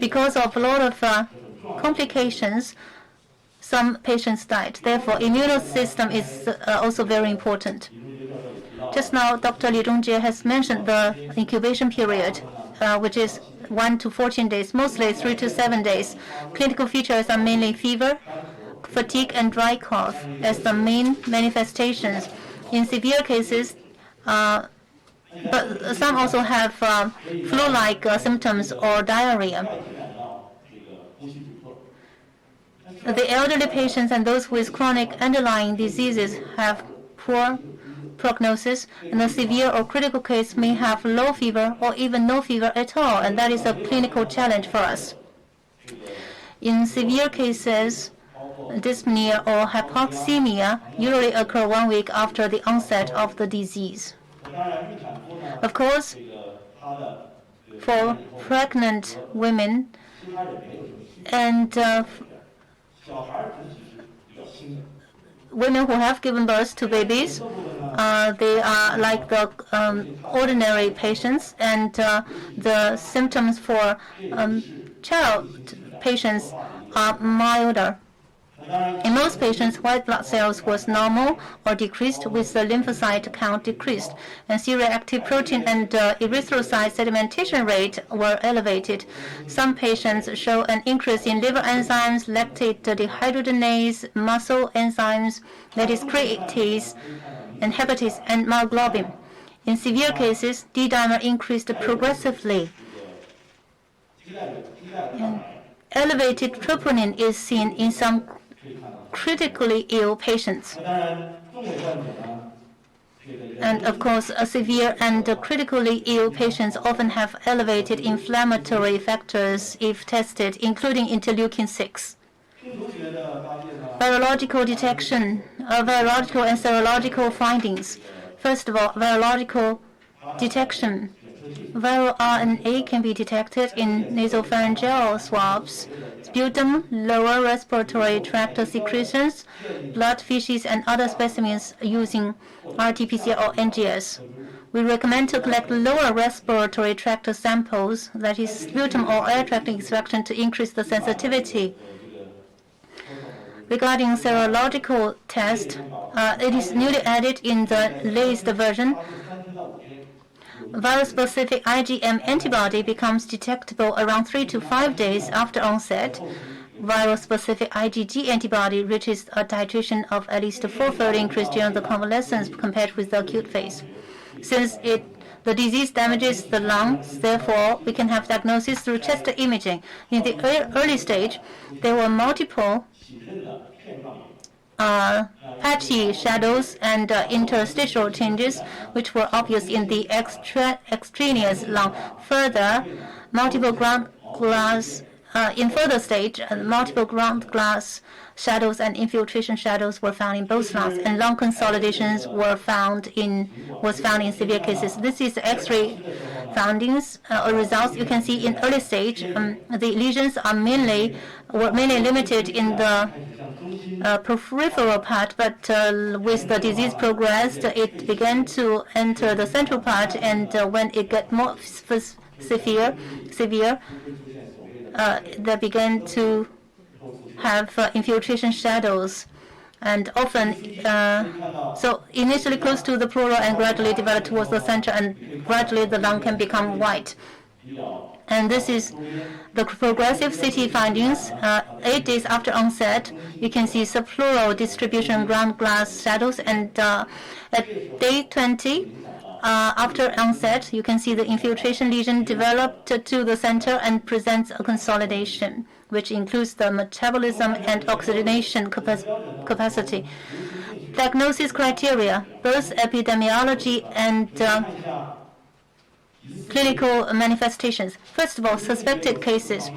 because of a lot of complications, some patients died. Therefore, immune system is also very important. Just now, Dr. Li Zhongjie has mentioned the incubation period, which is 1 to 14 days, mostly 3 to 7 days. Clinical features are mainly fever, fatigue, and dry cough as the main manifestations. In severe cases, but some also have flu-like symptoms or diarrhea. The elderly patients and those with chronic underlying diseases have poor prognosis, and the severe or critical case may have low fever or even no fever at all, and that is a clinical challenge for us. In severe cases, dyspnea or hypoxemia usually occur 1 week after the onset of the disease. Of course, for pregnant women and women who have given birth to babies, they are like the ordinary patients, and the symptoms for child patients are milder. In most patients, white blood cells was normal or decreased with the lymphocyte count decreased, and C-reactive protein and erythrocyte sedimentation rate were elevated. Some patients show an increase in liver enzymes, lactate dehydrogenase, muscle enzymes, that is creatase, and hepatase and myoglobin. In severe cases, D-dimer increased progressively. And elevated troponin is seen in some critically ill patients. And of course, severe and critically ill patients often have elevated inflammatory factors if tested, including interleukin-6. Virological detection, virological and serological findings. First of all, virological detection. Viral RNA can be detected in nasopharyngeal swabs, sputum, lower respiratory tract secretions, blood, feces, and other specimens using RT-PCR or NGS. We recommend to collect lower respiratory tract samples, that is sputum or air tract inspection, to increase the sensitivity. Regarding serological test, it is newly added in the latest version. Virus-specific IgM antibody becomes detectable around 3 to 5 days after onset. Viral-specific IgG antibody reaches a titration of at least a 4-fold increase during the convalescence compared with the acute phase. Since the disease damages the lungs, therefore, we can have diagnosis through chest imaging. In the early stage, there were multiple patchy shadows and interstitial changes, which were obvious in the extraneous lung. Further, multiple ground glass in further stage, multiple ground glass shadows and infiltration shadows were found in both lungs, and lung consolidations were found in severe cases. This is X-ray findings or results. You can see in early stage, the lesions are mainly limited in the peripheral part, but with the disease progressed, it began to enter the central part, and when it got more severe, they began to have infiltration shadows, and often so initially close to the pleural and gradually develop towards the center, and gradually the lung can become white. And this is the progressive CT findings. 8 days after onset, you can see subpleural distribution ground glass shadows, and at day 20, after onset, you can see the infiltration lesion developed to the center and presents a consolidation, which includes the metabolism and oxygenation capacity. Diagnosis criteria, both epidemiology and clinical manifestations. First of all, suspected cases.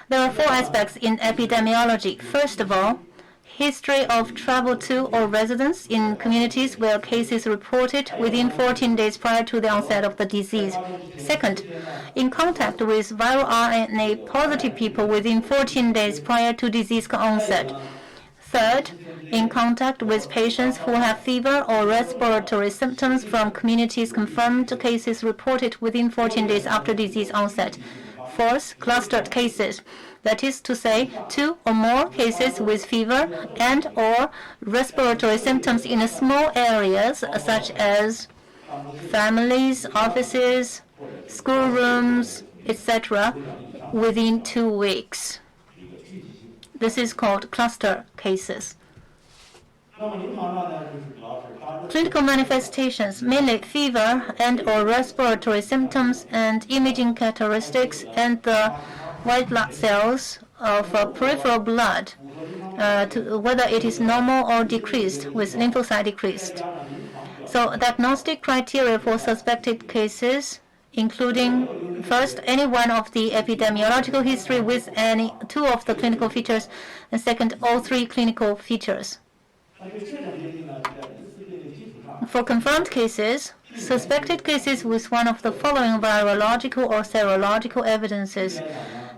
There are 4 aspects in epidemiology. First of all, history of travel to or residence in communities where cases reported within 14 days prior to the onset of the disease. Second, in contact with viral RNA positive people within 14 days prior to disease onset. Third, in contact with patients who have fever or respiratory symptoms from communities confirmed cases reported within 14 days after disease onset. Fourth, clustered cases. That is to say, 2 or more cases with fever and or respiratory symptoms in small areas such as families, offices, schoolrooms, etc. within 2 weeks. This is called cluster cases. Clinical manifestations, mainly fever and or respiratory symptoms and imaging characteristics and the white blood cells of peripheral blood, whether it is normal or decreased with lymphocyte decreased. So diagnostic criteria for suspected cases, including first, any one of the epidemiological history with any 2 of the clinical features, and second, all 3 clinical features. For confirmed cases, suspected cases with one of the following virological or serological evidences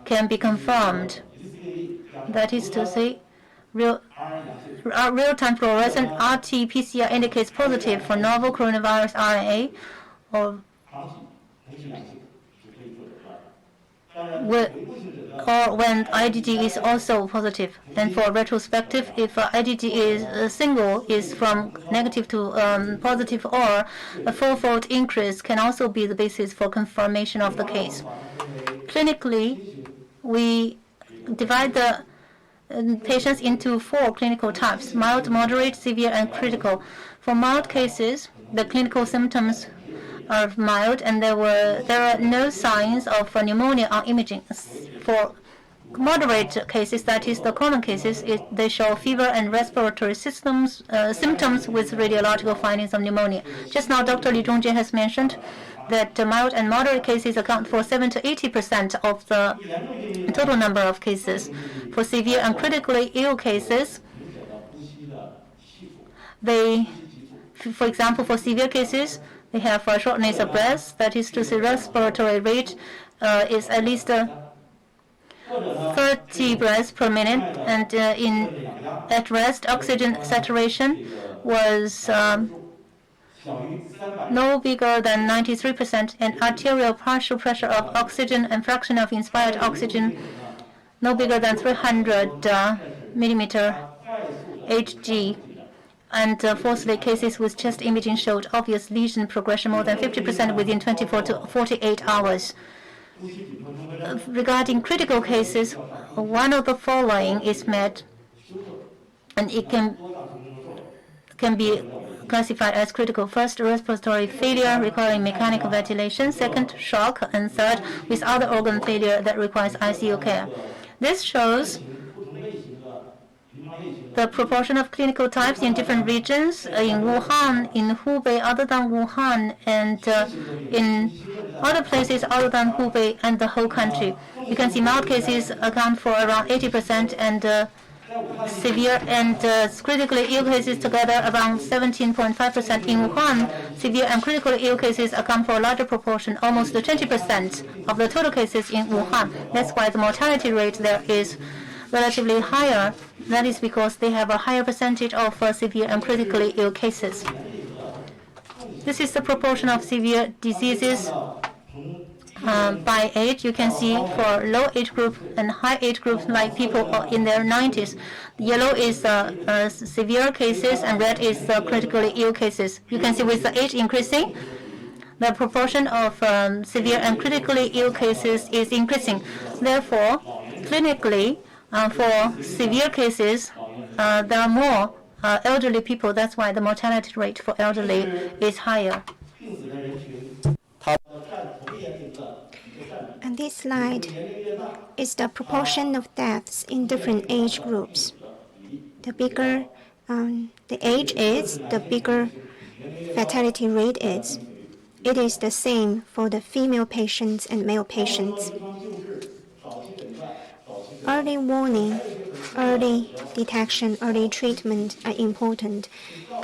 can be confirmed. That is to say, real-time fluorescent RT-PCR indicates positive for novel coronavirus RNA, or when IgG is also positive. And for retrospective, if IgG is single is from negative to positive, or a 4-fold increase can also be the basis for confirmation of the case. Clinically, we divide the patients into 4 clinical types: mild, moderate, severe, and critical. For mild cases, the clinical symptoms are mild and there are no signs of pneumonia on imaging. For moderate cases, that is the common cases, they show fever and respiratory symptoms with radiological findings of pneumonia. Just now, Dr. Li Zhongjie has mentioned that mild and moderate cases account for 70 to 80% of the total number of cases. For severe and critically ill cases, for example, for severe cases, they have shortness of breath, that is to say respiratory rate is at least 30 breaths per minute, and at rest oxygen saturation was no bigger than 93%, and arterial partial pressure of oxygen and fraction of inspired oxygen no bigger than 300 millimeter Hg. And fourthly, cases with chest imaging showed obvious lesion progression more than 50% within 24 to 48 hours. Regarding critical cases, one of the following is met, and it can be classified as critical. First, respiratory failure requiring mechanical ventilation. Second, shock. And third, with other organ failure that requires ICU care. This shows the proportion of clinical types in different regions in Wuhan, in Hubei other than Wuhan, and in other places other than Hubei and the whole country. You can see mild cases account for around 80%, and severe and critically ill cases together around 17.5%. In Wuhan, severe and critically ill cases account for a larger proportion, almost 20% of the total cases in Wuhan. That's why the mortality rate there is relatively higher. That is because they have a higher percentage of severe and critically ill cases. This is the proportion of severe diseases by age. You can see for low age group and high age group, like people in their 90s. Yellow is severe cases and red is critically ill cases. You can see with the age increasing, the proportion of severe and critically ill cases is increasing. Therefore, clinically, for severe cases, there are more elderly people. That's why the mortality rate for elderly is higher.
This slide is the proportion of deaths in different age groups. The bigger the age is, the bigger fatality rate is. It is the same for the female patients and male patients. Early warning, early detection, early treatment are important.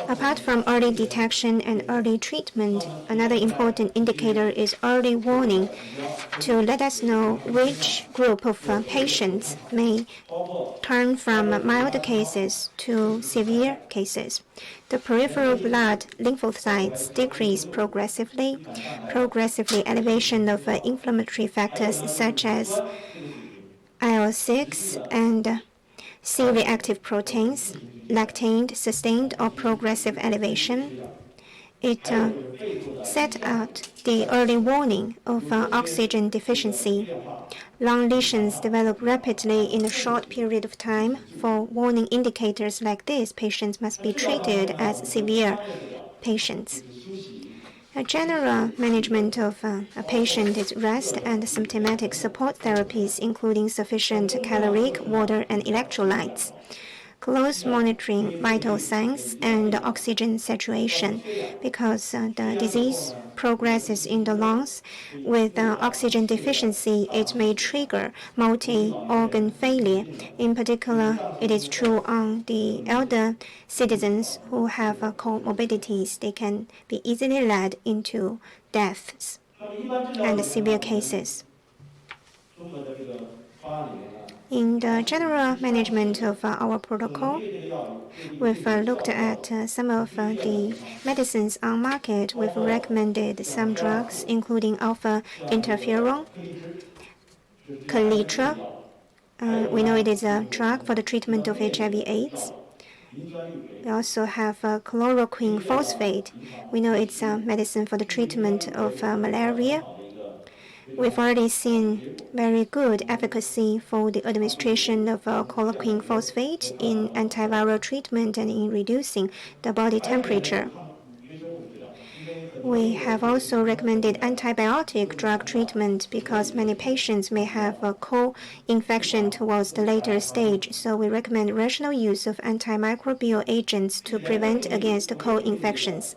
Apart from early detection and early treatment, another important indicator is early warning to let us know which group of patients may turn from mild cases to severe cases. The peripheral blood lymphocytes decrease progressively. Elevation of inflammatory factors such as IL-6 and C-reactive proteins, lactate, sustained or progressive elevation. It set out the early warning of oxygen deficiency. Lung lesions develop rapidly in a short period of time. For warning indicators like this, patients must be treated as severe patients. A general management of a patient is rest and symptomatic support therapies, including sufficient caloric, water, and electrolytes. Close monitoring vital signs and oxygen saturation, because the disease progresses in the lungs. With oxygen deficiency, it may trigger multi-organ failure. In particular, it is true on the elder citizens who have comorbidities. They can be easily led into deaths and severe cases. In the general management of our protocol, we've looked at some of the medicines on market. We've recommended some drugs, including alpha interferon, Kaletra. We know it is a drug for the treatment of HIV/AIDS. We also have chloroquine phosphate. We know it's a medicine for the treatment of malaria. We've already seen very good efficacy for the administration of chloroquine phosphate in antiviral treatment and in reducing the body temperature. We have also recommended antibiotic drug treatment because many patients may have a co-infection towards the later stage, so we recommend rational use of antimicrobial agents to prevent against co-infections.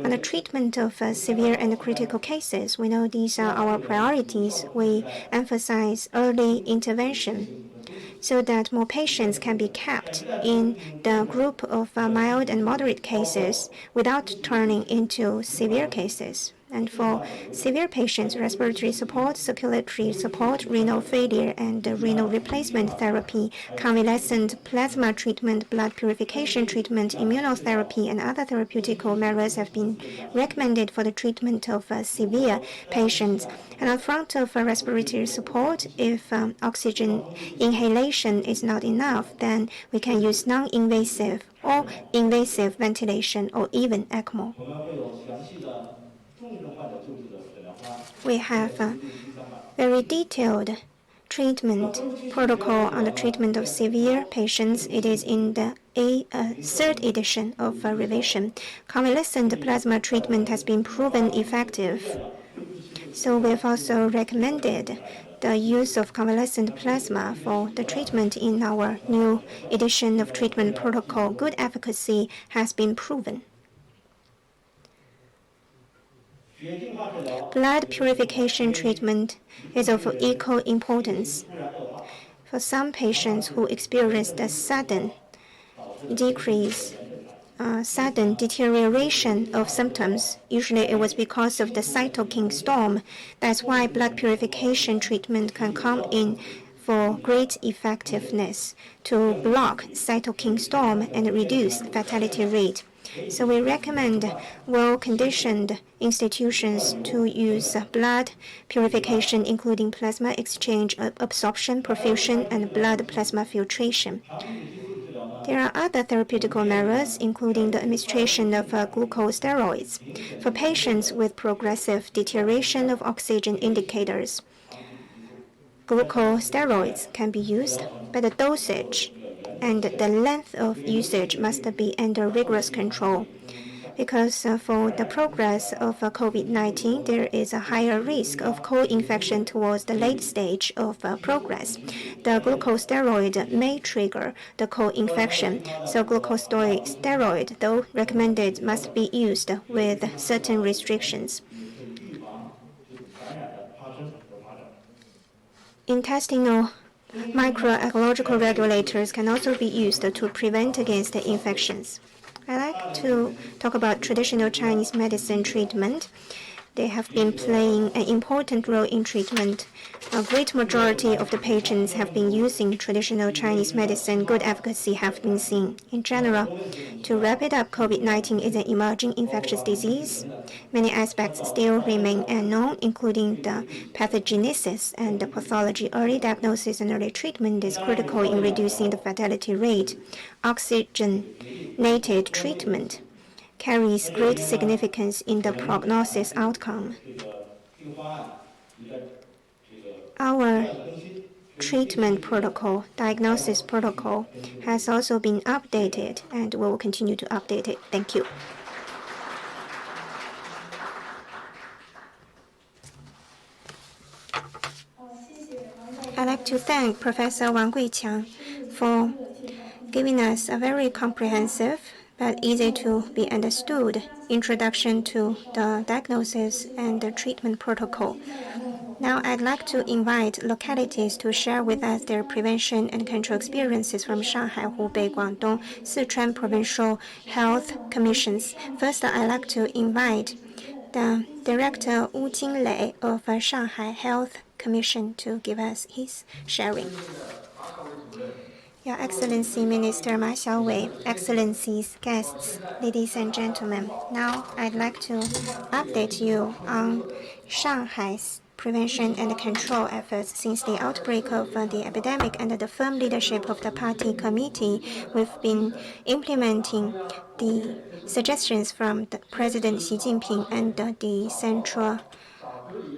On the treatment of severe and critical cases, we know these are our priorities. We emphasize early intervention so that more patients can be kept in the group of mild and moderate cases without turning into severe cases. And for severe patients, respiratory support, circulatory support, renal failure, and renal replacement therapy, convalescent plasma treatment, blood purification treatment, immunotherapy, and other therapeutical measures have been recommended for the treatment of severe patients. And on front of respiratory support, if oxygen inhalation is not enough, then we can use non-invasive or invasive ventilation or even ECMO. We have a very detailed treatment protocol on the treatment of severe patients. It is in the third edition of revision. Convalescent plasma treatment has been proven effective. So we've also recommended the use of convalescent plasma for the treatment in our new edition of treatment protocol. Good efficacy has been proven. Blood purification treatment is of equal importance. For some patients who experienced a sudden deterioration of symptoms, usually it was because of the cytokine storm. That's why blood purification treatment can come in for great effectiveness to block cytokine storm and reduce fatality rate. So we recommend well-conditioned institutions to use blood purification, including plasma exchange, absorption, perfusion, and blood plasma filtration. There are other therapeutical measures, including the administration of glucosteroids for patients with progressive deterioration of oxygen indicators. Glucosteroids can be used, but the dosage and the length of usage must be under rigorous control. because for the progress of COVID-19, there is a higher risk of co-infection towards the late stage of progress. The glucosteroid may trigger the co-infection, so glucosteroid, though recommended, must be used with certain restrictions. Intestinal microecological regulators can also be used to prevent against infections. I like to talk about traditional Chinese medicine treatment. They have been playing an important role in treatment. A great majority of the patients have been using traditional Chinese medicine. Good efficacy have been seen. In general, to wrap it up, COVID-19 is an emerging infectious disease. Many aspects still remain unknown, including the pathogenesis and the pathology. Early diagnosis and early treatment is critical in reducing the fatality rate. Oxygenated treatment carries great significance in the prognosis outcome. Our treatment protocol, diagnosis protocol, has also been updated and we will continue to update it. Thank you. I'd like to thank Professor Wang Guiqiang for giving us a very comprehensive but easy to be understood introduction to the diagnosis and the treatment protocol. Now I'd like to invite localities to share with us their prevention and control experiences from Shanghai, Hubei, Guangdong, Sichuan Provincial Health Commissions. First, I'd like to invite the Director Wu Jinglei of Shanghai Health Commission to give us his sharing. Your Excellency Minister Ma Xiaowei, Excellencies, guests, ladies and gentlemen, now I'd like to update you on Shanghai's prevention and control efforts since the outbreak of the epidemic. Under the firm leadership of the Party Committee, we've been implementing the suggestions from the President Xi Jinping and the Central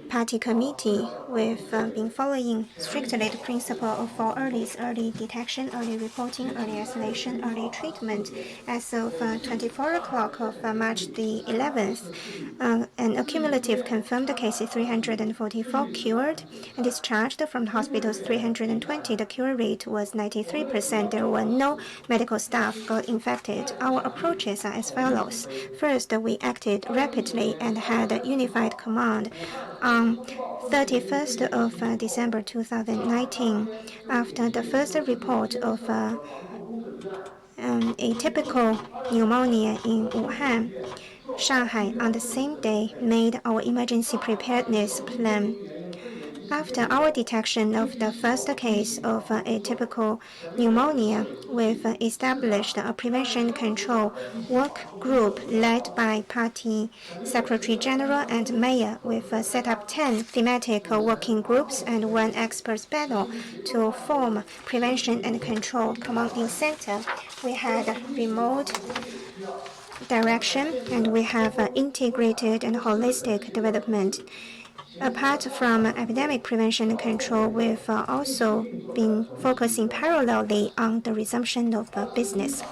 Party Committee. We've been following strictly the principle of 4 earlys: early detection, early reporting, early isolation, early treatment. As of 24 o'clock of March the 11th, an accumulative confirmed cases 344, cured and discharged from the hospitals 320. The cure rate was 93%. There were no medical staff got infected. Our approaches are as follows. First, we acted rapidly and had a unified command. On 31st of December 2019, after the first report of atypical pneumonia in Wuhan, Shanghai on the same day made our emergency preparedness plan. After our detection of the first case of atypical pneumonia, we've established a prevention control work group led by Party Secretary General and Mayor. We've set up 10 thematic working groups and 1 experts panel to form prevention and control commanding center. We had remote direction and we have integrated and holistic development. Apart from epidemic prevention and control, we've also been focusing parallelly on the resumption of business.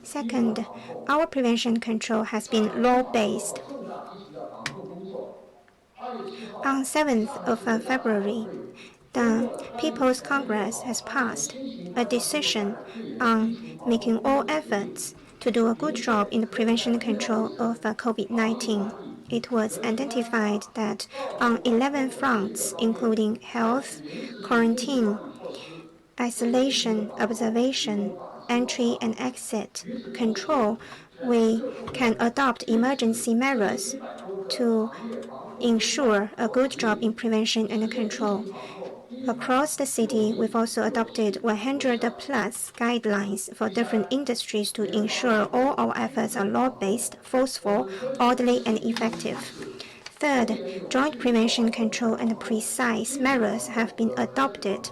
Second, our prevention control has been law-based. On 7th of February, the People's Congress has passed a decision on making all efforts to do a good job in the prevention and control of COVID-19. It was identified that on 11 fronts, including health, quarantine, isolation, observation, entry and exit control, we can adopt emergency measures to ensure a good job in prevention and control. Across the city, we've also adopted 100+ guidelines for different industries to ensure all our efforts are law-based, forceful, orderly, and effective. Third, joint prevention control and precise measures have been adopted.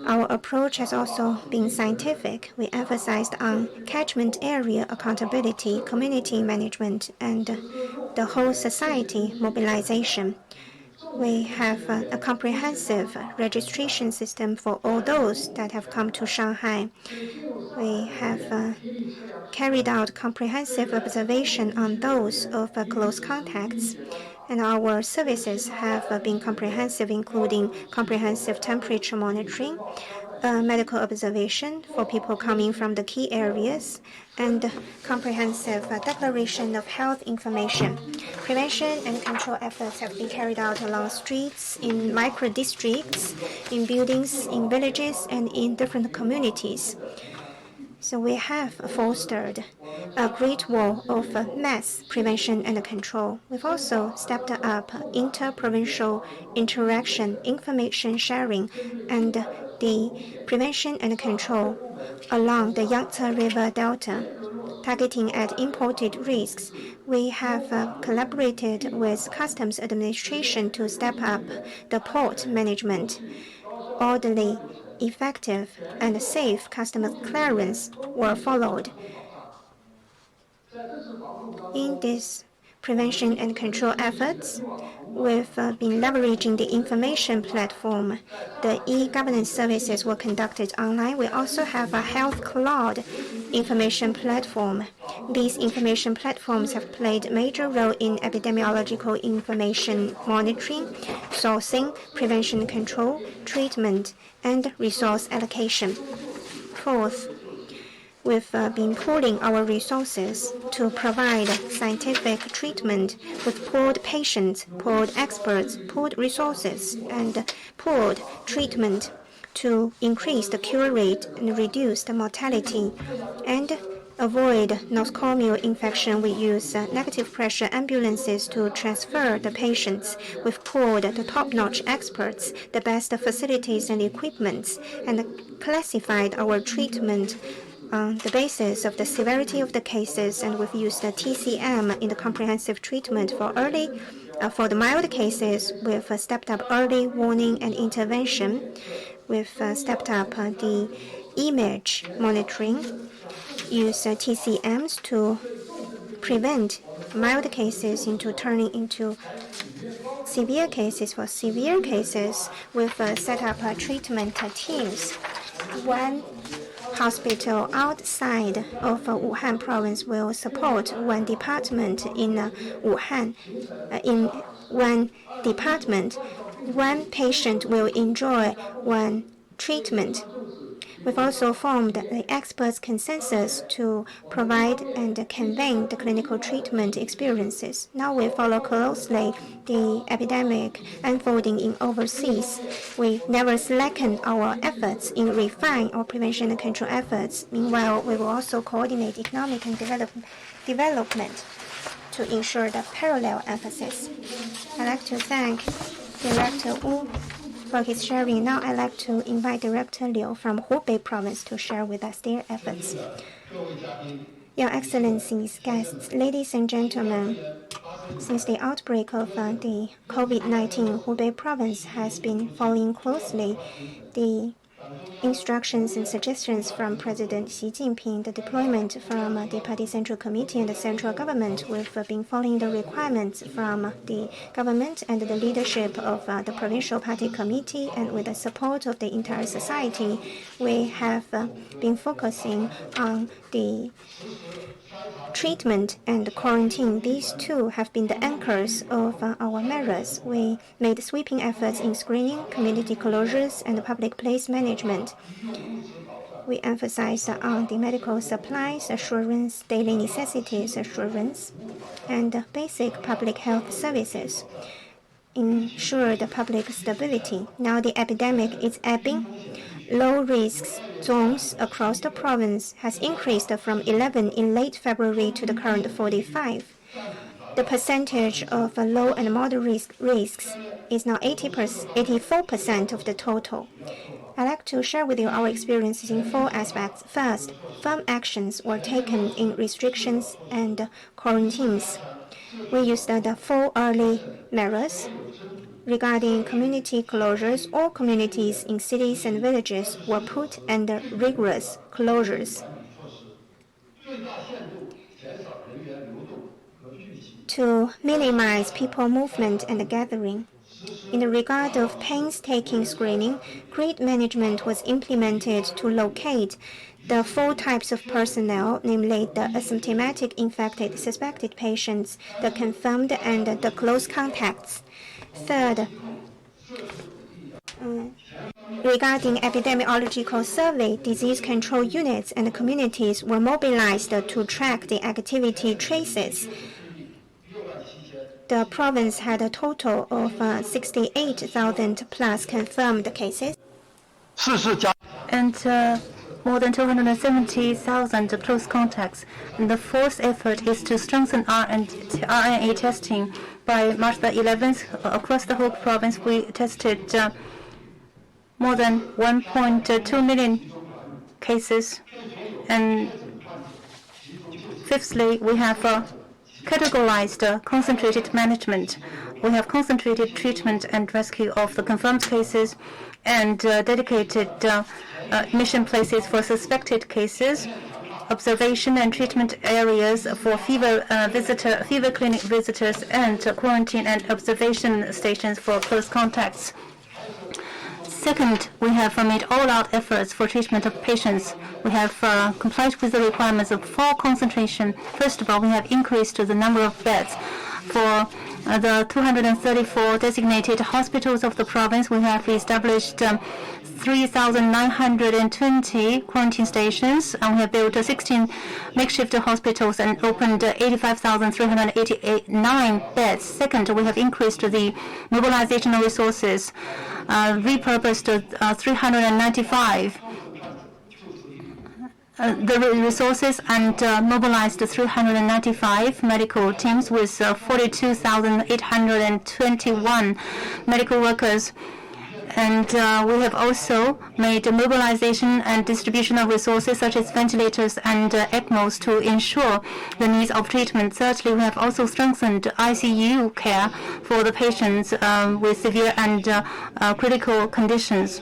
Our approach has also been scientific. We emphasized on catchment area accountability, community management, and the whole society mobilization. We have a comprehensive registration system for all those that have come to Shanghai. We have carried out comprehensive observation on those of close contacts, and our services have been comprehensive, including comprehensive temperature monitoring, medical observation for people coming from the key areas, and comprehensive declaration of health information. Prevention and control efforts have been carried out along streets, in micro-districts, in buildings, in villages, and in different communities. So we have fostered a great wall of mass prevention and control. We've also stepped up inter-provincial interaction, information sharing, and the prevention and control along the Yangtze River Delta. Targeting at imported risks, we have collaborated with Customs Administration to step up the port management. Orderly, effective, and safe customs clearance were followed. In this prevention and control efforts, we've been leveraging the information platform. The e-governance services were conducted online. We also have a health cloud information platform. These information platforms have played a major role in epidemiological information monitoring, sourcing, prevention control, treatment, and resource allocation. Fourth, we've been pooling our resources to provide scientific treatment with pooled patients, pooled experts, pooled resources, and pooled treatment to increase the cure rate and reduce the mortality and avoid nosocomial infection. We use negative pressure ambulances to transfer the patients. We've pooled the top-notch experts, the best facilities and equipments, and classified our treatment on the basis of the severity of the cases, and we've used the TCM in the comprehensive treatment for the mild cases. We've stepped up early warning and intervention. We've stepped up the image monitoring, use TCMs to prevent mild cases into turning into severe cases. For severe cases, we've set up treatment teams. One hospital outside of Wuhan province will support one department in Wuhan. In one department, one patient will enjoy one treatment. We've also formed the experts' consensus to provide and convey the clinical treatment experiences. Now we follow closely the epidemic unfolding in overseas. We never slacken our efforts in refining our prevention and control efforts. Meanwhile, we will also coordinate economic and development to ensure the parallel emphasis. I'd like to thank Director Wu for his sharing. Now I'd like to invite Director Liu from Hubei Province to share with us their efforts. Your Excellencies, guests, ladies and gentlemen, since the outbreak of the COVID-19, Hubei Province has been following closely the instructions and suggestions from President Xi Jinping, the deployment from the Party Central Committee and the central government. We've been following the requirements from the government and the leadership of the Provincial Party Committee, and with the support of the entire society, we have been focusing on the treatment and quarantine. These two have been the anchors of our measures. We made sweeping efforts in screening, community closures, and public place management. We emphasized on the medical supplies assurance, daily necessities assurance, and basic public health services. Ensure the public stability. Now the epidemic is ebbing. Low-risk zones across the province has increased from 11 in late February to the current 45. The percentage of low and moderate risks is now 84% of the total. I'd like to share with you our experiences in four aspects. First, firm actions were taken in restrictions and quarantines. We used the 4 early measures. Regarding community closures, all communities in cities and villages were put under rigorous closures. To minimize people movement and gathering, In the regard of painstaking screening, grid management was implemented to locate the 4 types of personnel, namely the asymptomatic infected suspected patients, the confirmed, and the close contacts. Third, regarding epidemiological survey, disease control units and communities were mobilized to track the activity traces. The province had a total of 68,000 plus confirmed cases.
And more than 270,000 close contacts. And the fourth effort is to strengthen RNA testing. By March the 11th, across the whole province, we tested more than 1.2 million cases. And fifthly, we have categorized concentrated management. We have concentrated treatment and rescue of the confirmed cases and dedicated admission places for suspected cases, observation and treatment areas for fever clinic visitors, and quarantine and observation stations for close contacts. Second, we have made all-out efforts for treatment of patients. We have complied with the requirements of full concentration. First of all, we have increased the number of beds. For the 234 designated hospitals of the province, we have established 3,920 quarantine stations, and we have built 16 makeshift hospitals and opened 85,389 beds. Second, we have increased the mobilization of resources, repurposed 395 the resources and mobilized 395 medical teams with 42,821 medical workers. And we have also made mobilization and distribution of resources such as ventilators and ECMOs to ensure the needs of treatment. Thirdly, we have also strengthened ICU care for the patients with severe and critical conditions.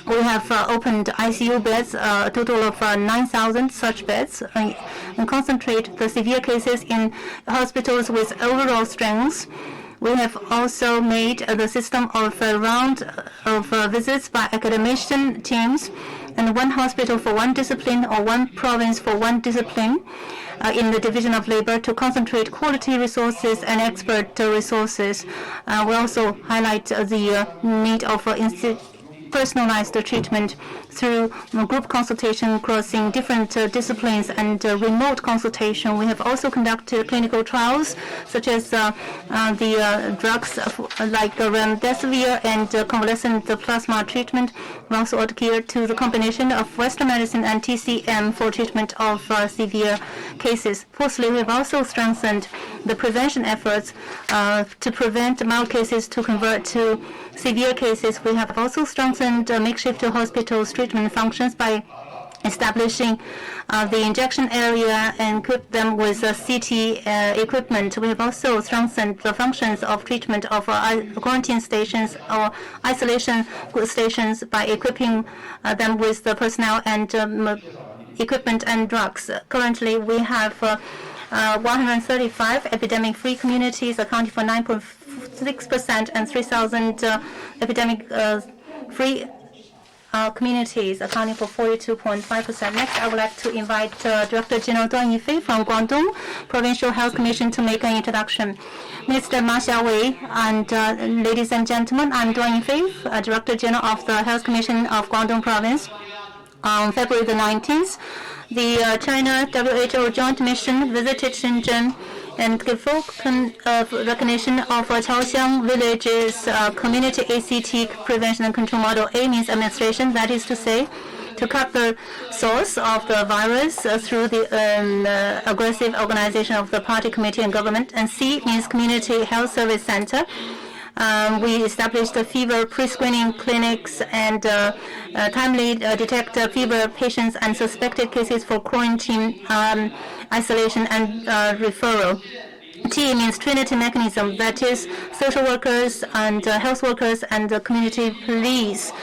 We have opened ICU beds, a total of 9,000 such beds, and concentrate the severe cases in hospitals with overall strengths. We have also made the system of round of visits by academician teams, and one hospital for one discipline or one province for one discipline in the division of labor to concentrate quality resources and expert resources. We also highlight the need of personalized treatment through group consultation crossing different disciplines and remote consultation. We have also conducted clinical trials such as the drugs like remdesivir and convalescent plasma treatment. We also adhere to the combination of Western medicine and TCM for treatment of severe cases. Fourthly, we have also strengthened the prevention efforts to prevent mild cases to convert to severe cases. We have also strengthened makeshift hospitals' treatment functions by establishing the injection area and equip them with CT equipment. We have also strengthened the functions of treatment of quarantine stations or isolation stations by equipping them with the personnel and equipment and drugs. Currently, we have 135 epidemic-free communities accounting for 9.6% and 3,000 epidemic-free communities accounting for 42.5%. Next, I would like to invite Director General Duan Yifei from Guangdong Provincial Health Commission to make an introduction. Mr. Ma Xiaowei and ladies and gentlemen, I'm Duan Yifei, Director General of the Health Commission of Guangdong Province. On February the 19th, the China WHO Joint Mission visited Shenzhen and gave full recognition of Chaoxiang Village's community ACT prevention and control model. A means administration, that is to say, to cut the source of the virus through the aggressive organization of the party, committee, and government. And C means community health service center. We established fever pre-screening clinics and timely detect fever patients and suspected cases for quarantine, isolation, and referral. T means Trinity mechanism, that is social workers and health workers and community police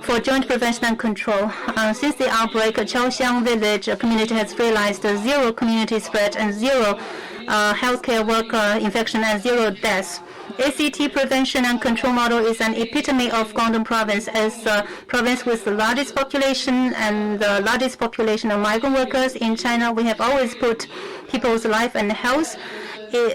for joint prevention and control. Since the outbreak, Chaoxiang Village community has realized zero community spread and zero healthcare worker infection and zero deaths. ACT prevention and control model is an epitome of Guangdong Province. As a province with the largest population and the largest population of migrant workers in China, we have always put people's life and health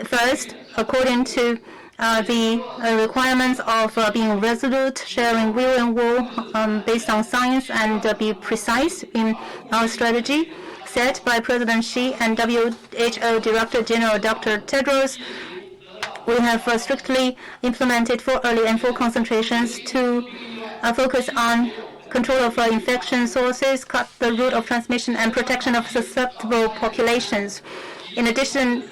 first, according to the requirements of being resolute, sharing will and will based on science, and be precise in our strategy set by President Xi and WHO Director General Dr. Tedros. We have strictly implemented 4 early and 4 concentrations to focus on control of infection sources, cut the route of transmission, and protection of susceptible populations. In addition,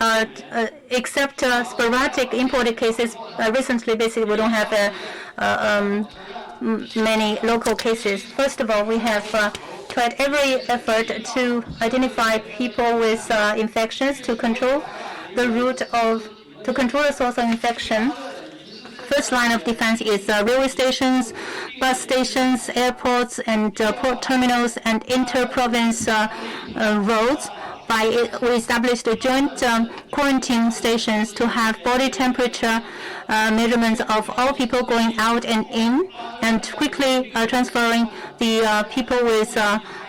except sporadic imported cases, recently basically we don't have many local cases. First of all, we have tried every effort to identify people with infections to control the source of infection. First line of defense is railway stations, bus stations, airports, and port terminals and inter-province roads. We established joint quarantine stations to have body temperature measurements of all people going out and in, and quickly transferring the people with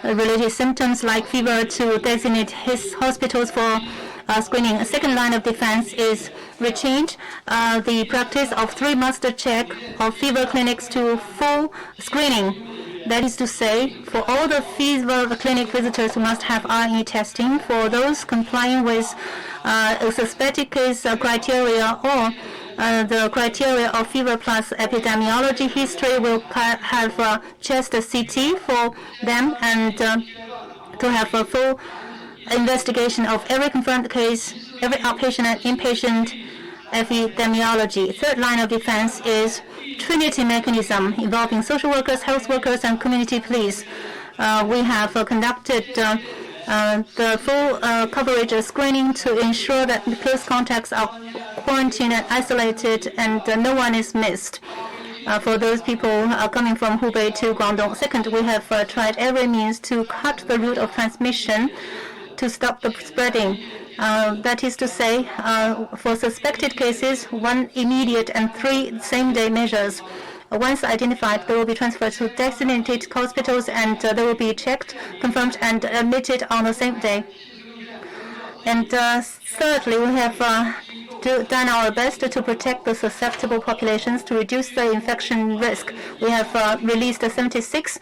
related symptoms like fever to designated hospitals for screening. A second line of defense is rechange the practice of 3 master check of fever clinics to full screening. That is to say, for all the fever clinic visitors who must have RNA testing, for those complying with suspected case criteria or the criteria of fever plus epidemiology history, will have chest CT for them, and to have a full investigation of every confirmed case, every outpatient and inpatient epidemiology. Third line of defense is Trinity mechanism involving social workers, health workers, and community police. We have conducted the full coverage screening to ensure that the close contacts are quarantined and isolated, and no one is missed. For those people coming from Hubei to Guangdong. Second, we have tried every means to cut the route of transmission to stop the spreading. That is to say, for suspected cases, 1 immediate and 3 same-day measures. Once identified, they will be transferred to designated hospitals, and they will be checked, confirmed, and admitted on the same day. And thirdly, we have done our best to protect the susceptible populations to reduce the infection risk. We have released 76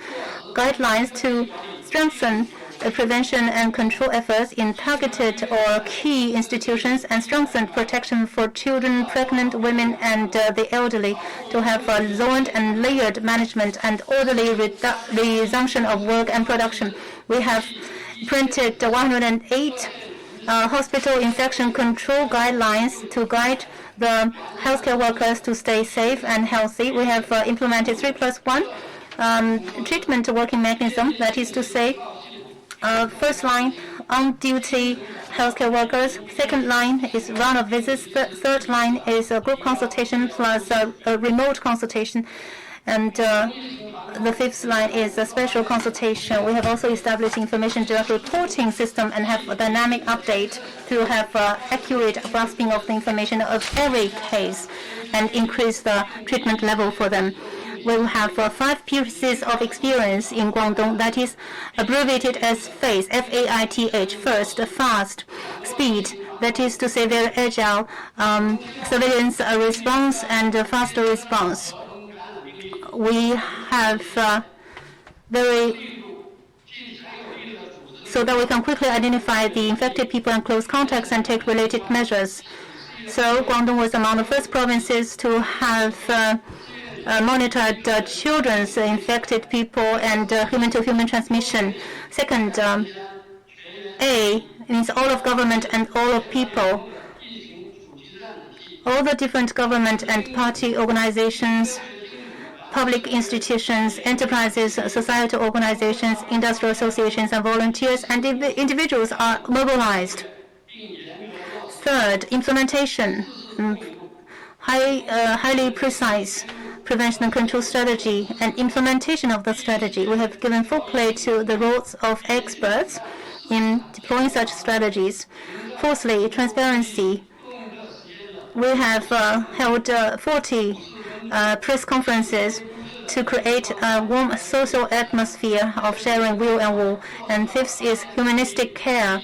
guidelines to strengthen prevention and control efforts in targeted or key institutions, and strengthened protection for children, pregnant women, and the elderly, to have zoned and layered management and orderly resumption of work and production. We have printed 108 hospital infection control guidelines to guide the healthcare workers to stay safe and healthy. We have implemented 3+1 treatment working mechanism. That is to say, first line on-duty healthcare workers. Second line is round of visits. Third line is a group consultation plus a remote consultation. And the fifth line is a special consultation. We have also established information direct reporting system and have a dynamic update to have accurate grasping of the information of every case and increase the treatment level for them. We will have 5 pieces of experience in Guangdong, that is abbreviated as FAITH, F-A-I-T-H. First, fast, speed, that is to say very agile, surveillance response, and faster response. We have so that we can quickly identify the infected people and close contacts and take related measures. So Guangdong was among the first provinces to have monitored children's infected people and human-to-human transmission. Second, A means all of government and all of people. All the different government and party organizations, public institutions, enterprises, societal organizations, industrial associations, and volunteers and individuals are mobilized. Third, implementation, highly precise prevention and control strategy and implementation of the strategy. We have given full play to the roles of experts in deploying such strategies. Fourthly, transparency. We have held 40 press conferences to create a warm social atmosphere of sharing will and woe. And fifth is humanistic care.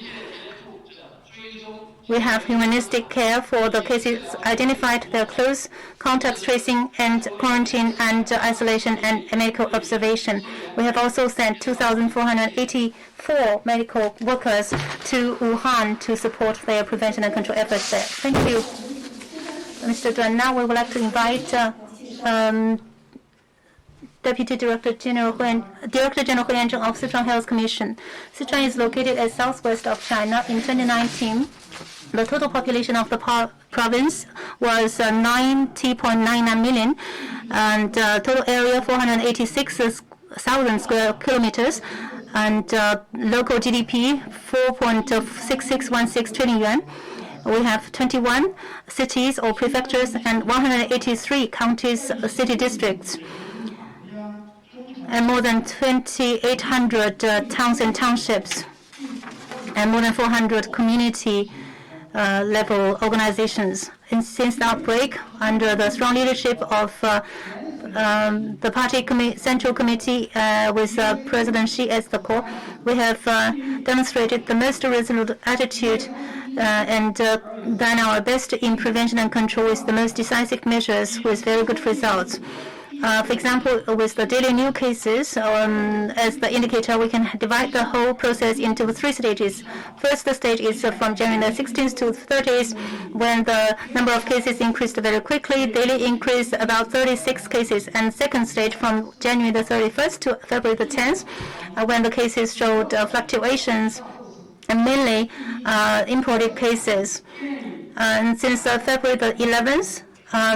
We have humanistic care for the cases identified, their close contact tracing and quarantine and isolation and medical observation. We have also sent 2,484 medical workers to Wuhan to support their prevention and control efforts there. Thank you, Mr. Duan. Now we would like to invite Deputy Director General Hu Yanzheng of Sichuan Health Commission. Sichuan is located at southwest of China. In 2019, the total population of the province was 90.99 million, and total area 486,000 square kilometers, and local GDP 4.6616 trillion yuan. We have 21 cities or prefectures and 183 counties, city districts, and more than 2,800 towns and townships, and more than 400 community level organizations. And since the outbreak, under the strong leadership of the party Central Committee with President Xi as the core, we have demonstrated the most resolute attitude and done our best in prevention and control with the most decisive measures with very good results. For example, with the daily new cases, as the indicator, we can divide the whole process into 3 stages. First stage is from January the 16th to 30th, when the number of cases increased very quickly, daily increase about 36 cases. And second stage from January the 31st to February the 10th, when the cases showed fluctuations, and mainly imported cases. And since February the 11th,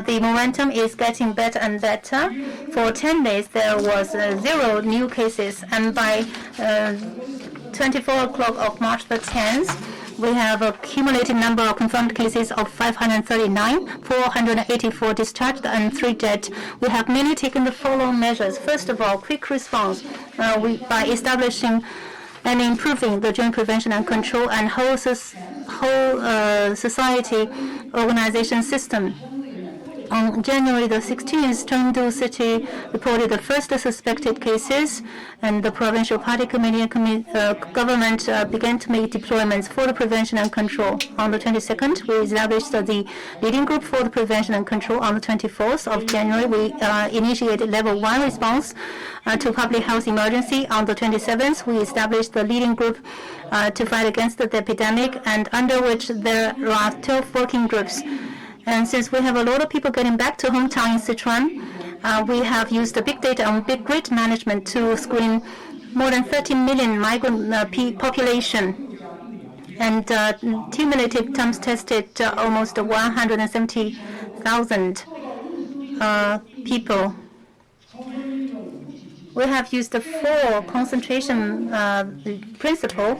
the momentum is getting better and better. For 10 days, there was 0 new cases, and by 24 o'clock of March the 10th, we have a cumulative number of confirmed cases of 539, 484 discharged, and 3 dead. We have mainly taken the following measures. First of all, quick response by establishing and improving the joint prevention and control and whole society organization system. On January the 16th, Chengdu City reported the first suspected cases, and the provincial party committee and government began to make deployments for the prevention and control. On the 22nd, we established the leading group for the prevention and control. On the 24th of January, we initiated level 1 response to public health emergency. On the 27th, we established the leading group to fight against the epidemic, and under which there are 12 working groups. And since we have a lot of people getting back to hometown in Sichuan, we have used the big data and big grid management to screen more than 30 million migrant population. And cumulative times tested almost 170,000 people. We have used the 4 concentration principle,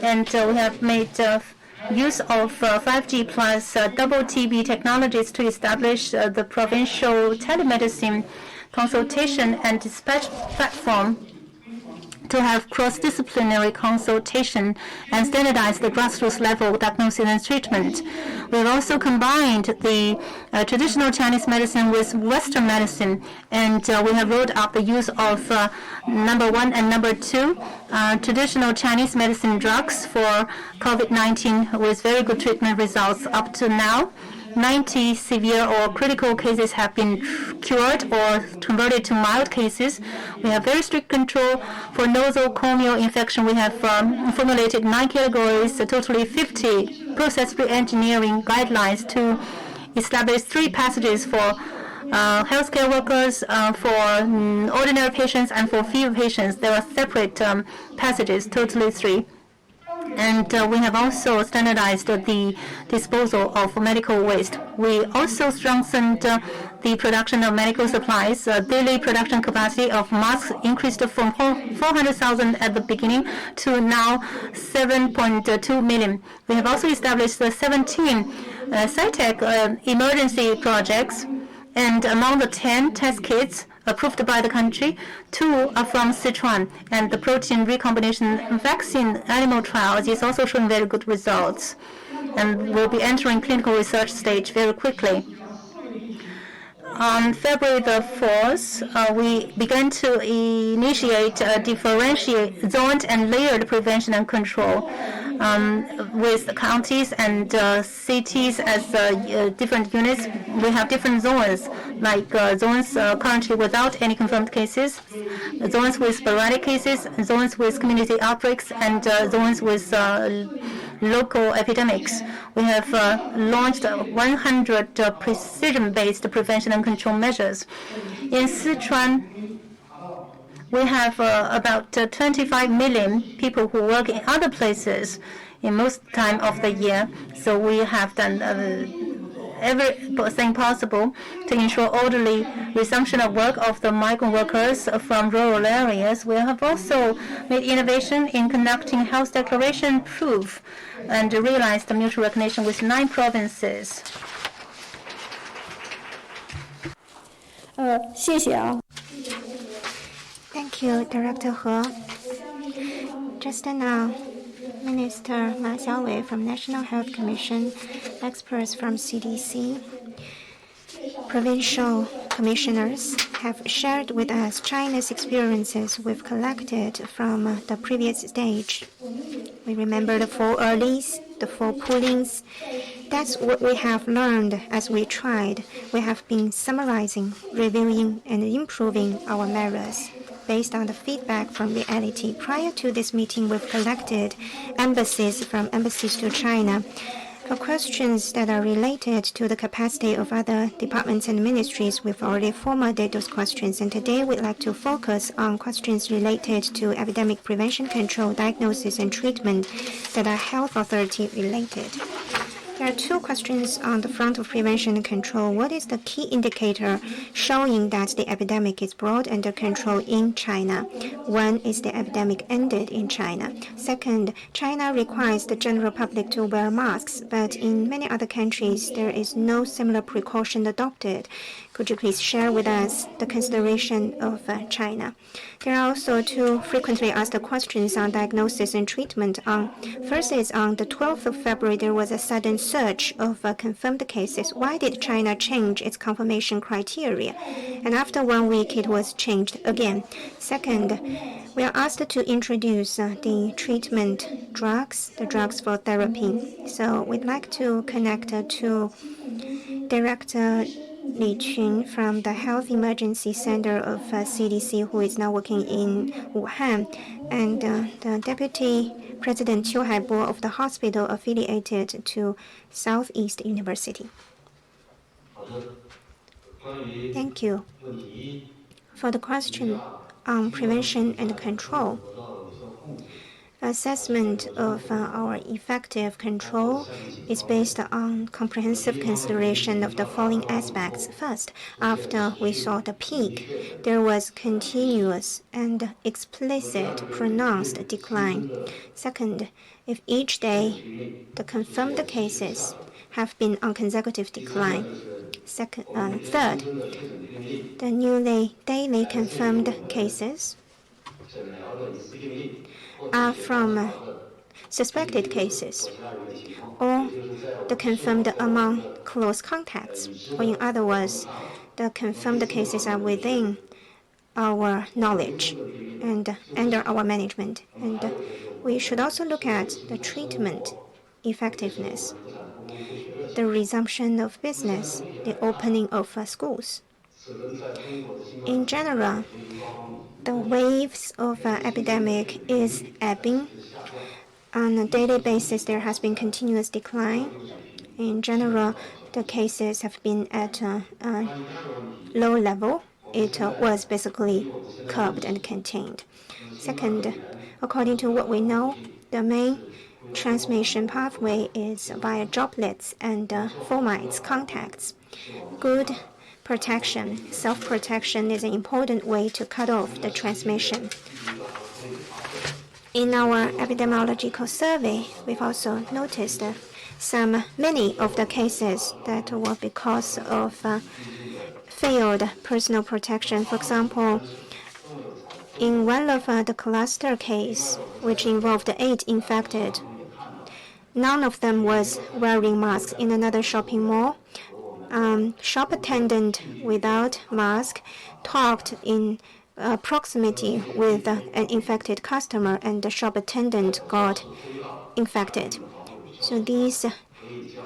and we have made use of 5G plus double TB technologies to establish the provincial telemedicine consultation and dispatch platform to have cross-disciplinary consultation and standardize the grassroots level diagnosis and treatment. We have also combined the traditional Chinese medicine with Western medicine, and we have rolled out the use of number 1 and number 2 traditional Chinese medicine drugs for COVID-19 with very good treatment results. Up to now, 90 severe or critical cases have been cured or converted to mild cases. We have very strict control for nosocomial infection. We have formulated 9 categories, totally 50 process re-engineering guidelines to establish 3 passages for healthcare workers, for ordinary patients, and for fever patients. There are separate passages, totally 3. And we have also standardized the disposal of medical waste. We also strengthened the production of medical supplies. Daily production capacity of masks increased from 400,000 at the beginning to now 7.2 million. We have also established 17 SciTech emergency projects, and among the 10 test kits approved by the country, 2 are from Sichuan, and the protein recombination vaccine animal trials is also showing very good results. and will be entering clinical research stage very quickly. On February the 4th, we began to initiate differentiate zoned and layered prevention and control with counties and cities as different units. We have different zones, like zones currently without any confirmed cases, zones with sporadic cases, zones with community outbreaks, and zones with local epidemics. We have launched 100 precision-based prevention and control measures. In Sichuan, we have about 25 million people who work in other places in most time of the year. So we have done everything possible to ensure orderly resumption of work of the migrant workers from rural areas. We have also made innovation in conducting health declaration proof and realized the mutual recognition with 9 provinces.
谢谢啊。
Thank you, Director He. Just now, Minister Ma Xiaowei from National Health Commission, experts from CDC, provincial commissioners have shared with us China's experiences we've collected from the previous stage. We remember the 4 earlies, the 4 poolings. That's what we have learned as we tried. We have been summarizing, reviewing, and improving our measures based on the feedback from reality. Prior to this meeting, we've collected from embassies to China for questions that are related to the capacity of other departments and ministries. We've already formatted those questions, and today we'd like to focus on questions related to epidemic prevention, control, diagnosis, and treatment that are health authority related. There are 2 questions on the front of prevention and control. What is the key indicator showing that the epidemic is brought under control in China? One is the epidemic ended in China. Second, China requires the general public to wear masks, but in many other countries, there is no similar precaution adopted. Could you please share with us the consideration of China? There are also 2 frequently asked questions on diagnosis and treatment. First is on the 12th of February, there was a sudden surge of confirmed cases. Why did China change its confirmation criteria? And after 1 week, it was changed again. Second, we are asked to introduce the treatment drugs, the drugs for therapy. So we'd like to connect to Director Li Qun from the Health Emergency Center of CDC, who is now working in Wuhan, and the Deputy President Qiu Haibo of the hospital affiliated to Southeast University. Thank you. For the question on prevention and control, assessment of our effective control is based on comprehensive consideration of the following aspects. First, after we saw the peak, there was continuous and explicit pronounced decline. Second, if each day the confirmed cases have been on consecutive decline. Third, the newly daily confirmed cases are from suspected cases or the confirmed among close contacts, or in other words, the confirmed cases are within our knowledge and under our management. And we should also look at the treatment effectiveness, the resumption of business, the opening of schools. In general, the waves of epidemic is ebbing. On a daily basis, there has been continuous decline. In general, the cases have been at a low level. It was basically curbed and contained. Second, according to what we know, the main transmission pathway is via droplets and fomites contacts. Good protection, self-protection is an important way to cut off the transmission. In our epidemiological survey, we've also noticed many of the cases that were because of failed personal protection. For example, in one of the cluster case, which involved 8 infected, none of them was wearing masks. In another shopping mall, shop attendant without mask talked in proximity with an infected customer, and the shop attendant got infected. So these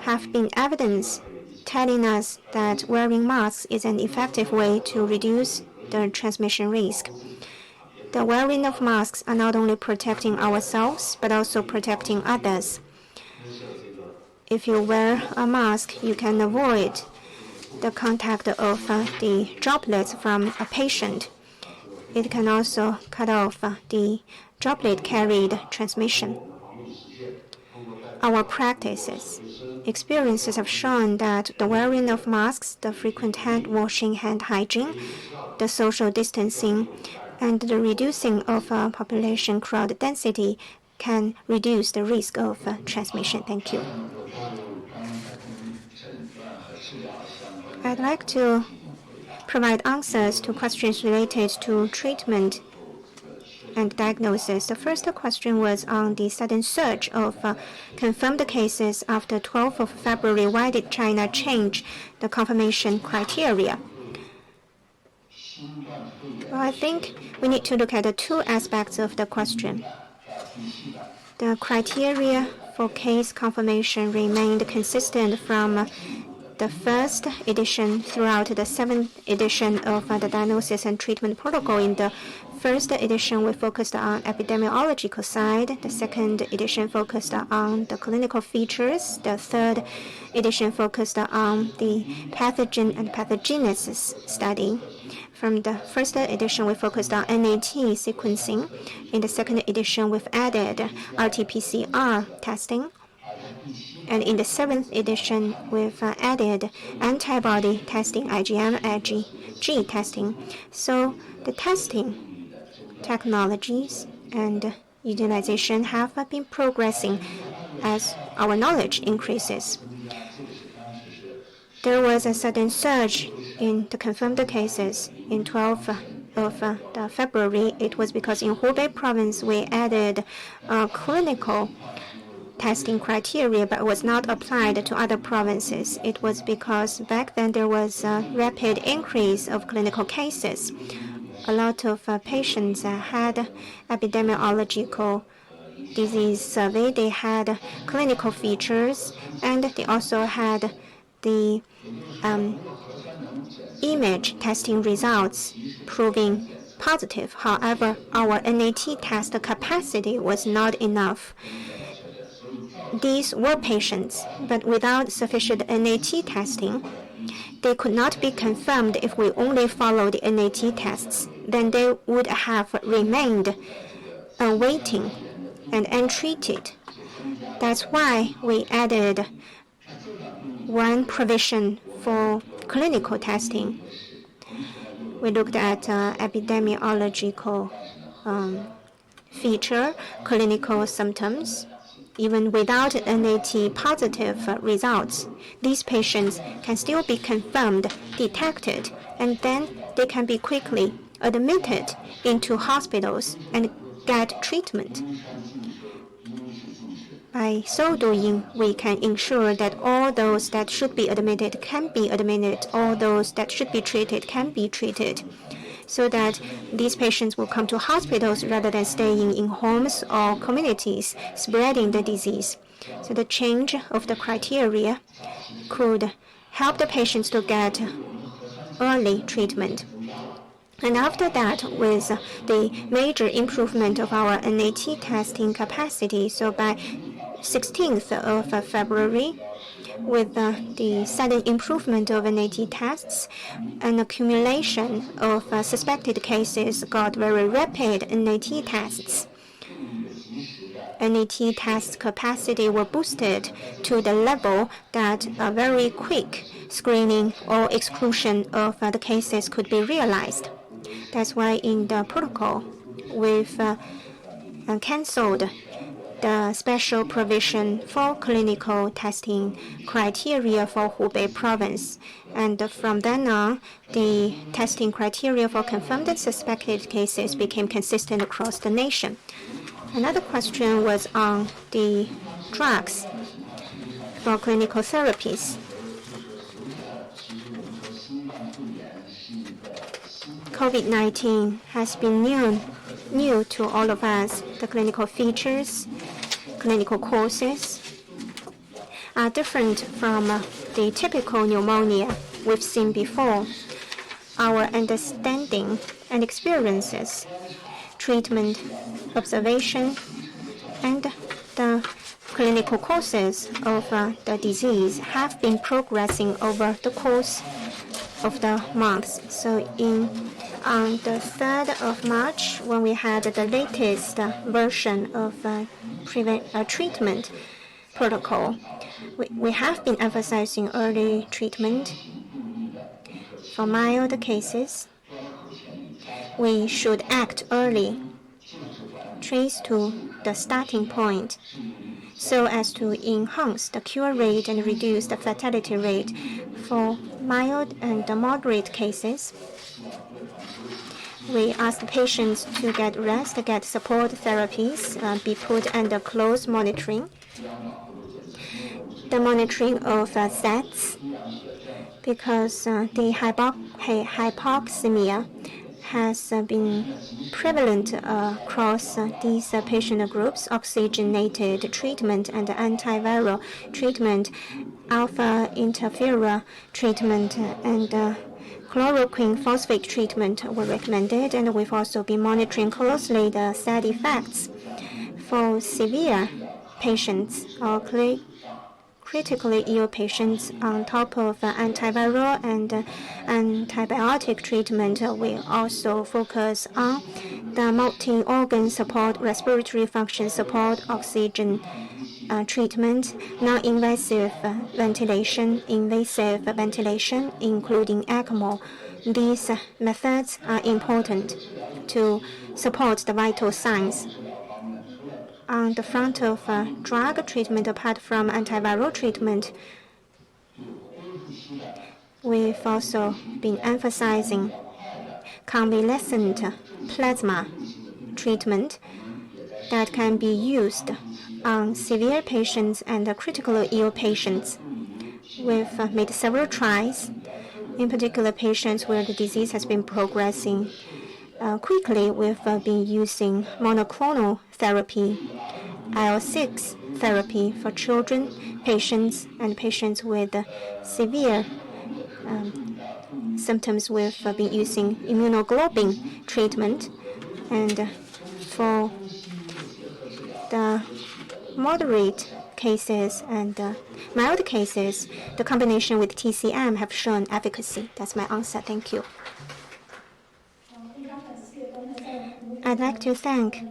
have been evidence telling us that wearing masks is an effective way to reduce the transmission risk. The wearing of masks are not only protecting ourselves, but also protecting others. If you wear a mask, you can avoid the contact of the droplets from a patient. It can also cut off the droplet-carried transmission. Our practices, experiences have shown that the wearing of masks, the frequent hand washing, hand hygiene, the social distancing, and the reducing of population crowd density can reduce the risk of transmission. Thank you. I'd like to provide answers to questions related to treatment and diagnosis. The first question was on the sudden surge of confirmed cases after 12th of February. Why did China change the confirmation criteria? Well, I think we need to look at the two aspects of the question. The criteria for case confirmation remained consistent from the first edition throughout the seventh edition of the Diagnosis and Treatment Protocol. In the first edition, we focused on epidemiological side. The second edition focused on the clinical features. The third edition focused on the pathogen and pathogenesis study. From the first edition, we focused on NAT sequencing. In the second edition, we've added RT-PCR testing. And in the seventh edition, we've added antibody testing, IgM, IgG testing. So the testing technologies and utilization have been progressing as our knowledge increases. There was a sudden surge in the confirmed cases in 12th of February. It was because in Hubei Province we added clinical testing criteria, but was not applied to other provinces. It was because back then there was a rapid increase of clinical cases. A lot of patients had epidemiological disease survey. They had clinical features, and they also had the image testing results proving positive. However, our NAT test capacity was not enough. These were patients, but without sufficient NAT testing, they could not be confirmed if we only followed the NAT tests. Then they would have remained awaiting and untreated. That's why we added one provision for clinical testing. We looked at epidemiological feature, clinical symptoms. Even without NAT positive results, these patients can still be confirmed, detected, and then they can be quickly admitted into hospitals and get treatment. By so doing, we can ensure that all those that should be admitted can be admitted, all those that should be treated can be treated, so that these patients will come to hospitals rather than staying in homes or communities, spreading the disease. So the change of the criteria could help the patients to get early treatment. And after that, with the major improvement of our NAT testing capacity, so by 16th of February, with the sudden improvement of NAT tests, an accumulation of suspected cases got very rapid NAT tests. NAT test capacity were boosted to the level that a very quick screening or exclusion of the cases could be realized. That's why in the protocol, we've cancelled the special provision for clinical testing criteria for Hubei Province. And from then on, the testing criteria for confirmed and suspected cases became consistent across the nation. Another question was on the drugs for clinical therapies. COVID-19 has been new to all of us. The clinical features, clinical courses are different from the typical pneumonia we've seen before. Our understanding and experiences, treatment, observation, and the clinical courses of the disease have been progressing over the course of the months. So on the 3rd of March, when we had the latest version of treatment protocol, we have been emphasizing early treatment. For mild cases, we should act early, trace to the starting point, so as to enhance the cure rate and reduce the fatality rate. For mild and moderate cases, we ask the patients to get rest, get support therapies, be put under close monitoring. The monitoring of SATs, because the hypoxemia has been prevalent across these patient groups. Oxygenated treatment and antiviral treatment, alpha interferon treatment, and chloroquine phosphate treatment were recommended, and we've also been monitoring closely the side effects. For severe patients or critically ill patients, on top of antiviral and antibiotic treatment, we also focus on the multi-organ support, respiratory function support, oxygen treatment, non-invasive ventilation, invasive ventilation, including ECMO. These methods are important to support the vital signs. On the front of drug treatment, apart from antiviral treatment, we've also been emphasizing convalescent plasma treatment that can be used on severe patients and critically ill patients. We've made several tries, in particular patients where the disease has been progressing quickly. We've been using monoclonal therapy, IL-6 therapy for children, patients, and patients with severe symptoms. We've been using immunoglobulin treatment, and for the moderate cases and mild cases, the combination with TCM have shown efficacy. That's my answer. Thank you. I'd like to thank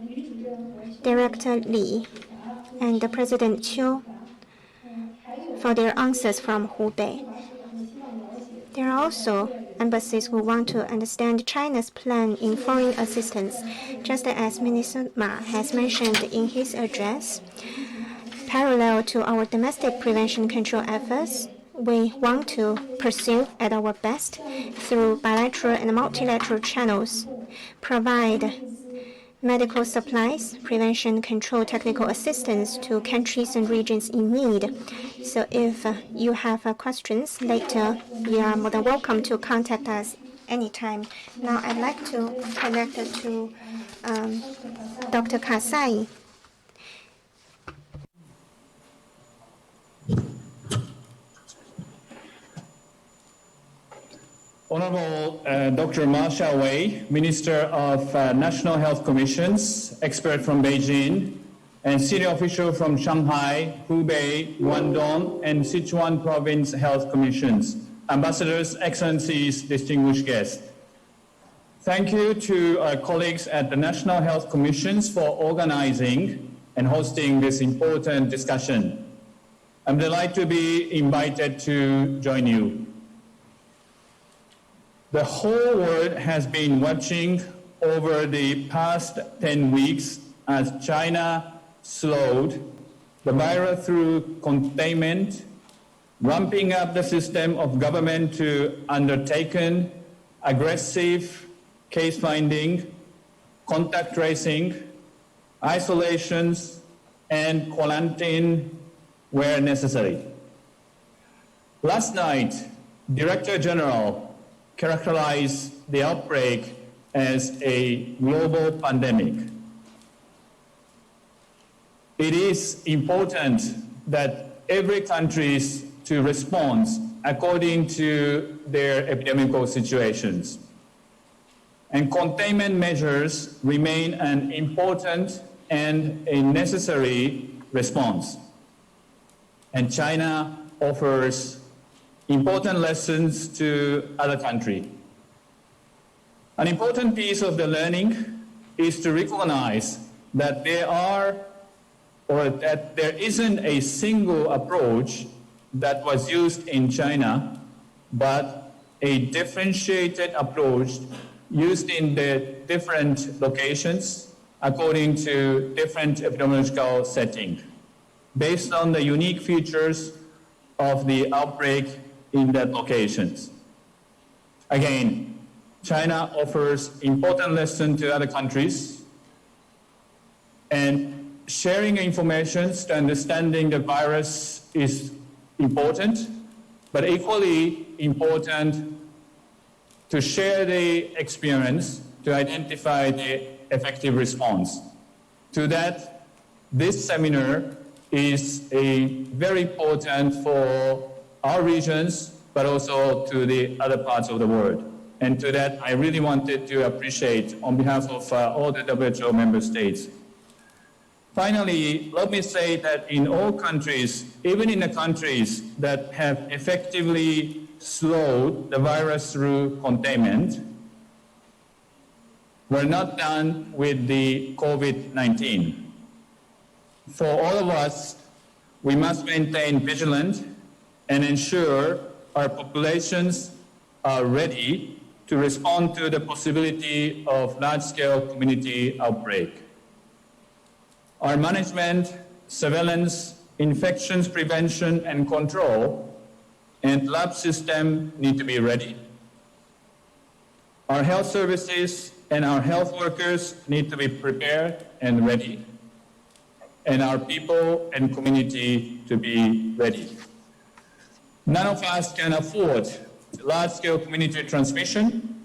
Director Li and President Qiu for their answers from Hubei. There are also embassies who want to understand China's plan in foreign assistance. Just as Minister Ma has mentioned in his address, parallel to our domestic prevention control efforts, we want to pursue at our best through bilateral and multilateral channels, provide medical supplies, prevention control technical assistance to countries and regions in need. So if you have questions later, you are more than welcome to contact us anytime. Now I'd like to connect to Dr. Kasai.
Honorable Dr. Ma Xiaowei, Minister of National Health Commissions, expert from Beijing, and senior official from Shanghai, Hubei, Guangdong, and Sichuan Province Health Commissions, ambassadors, excellencies, distinguished guests. Thank you to our colleagues at the National Health Commissions for organizing and hosting this important discussion. I'm delighted to be invited to join you. The whole world has been watching over the past 10 weeks as China slowed the virus through containment, ramping up the system of government to undertaken aggressive case finding, contact tracing, isolations, and quarantine where necessary. Last night, Director General characterized the outbreak as a global pandemic. It is important that every country to respond according to their epidemiological situations. And containment measures remain an important and a necessary response. And China offers important lessons to other countries. An important piece of the learning is to recognize that there isn't a single approach that was used in China, but a differentiated approach used in the different locations according to different epidemiological settings, based on the unique features of the outbreak in that locations. Again, China offers important lessons to other countries, and sharing information to understanding the virus is important, but equally important to share the experience to identify the effective response. To that, this seminar is very important for our regions, but also to the other parts of the world. And to that, I really wanted to appreciate on behalf of all the WHO member states. Finally, let me say that in all countries, even in the countries that have effectively slowed the virus through containment, we're not done with the COVID-19. For all of us, we must maintain vigilance and ensure our populations are ready to respond to the possibility of large-scale community outbreak. Our management, surveillance, infections prevention and control, and lab system need to be ready. Our health services and our health workers need to be prepared and ready, and our people and community to be ready. None of us can afford large-scale community transmission,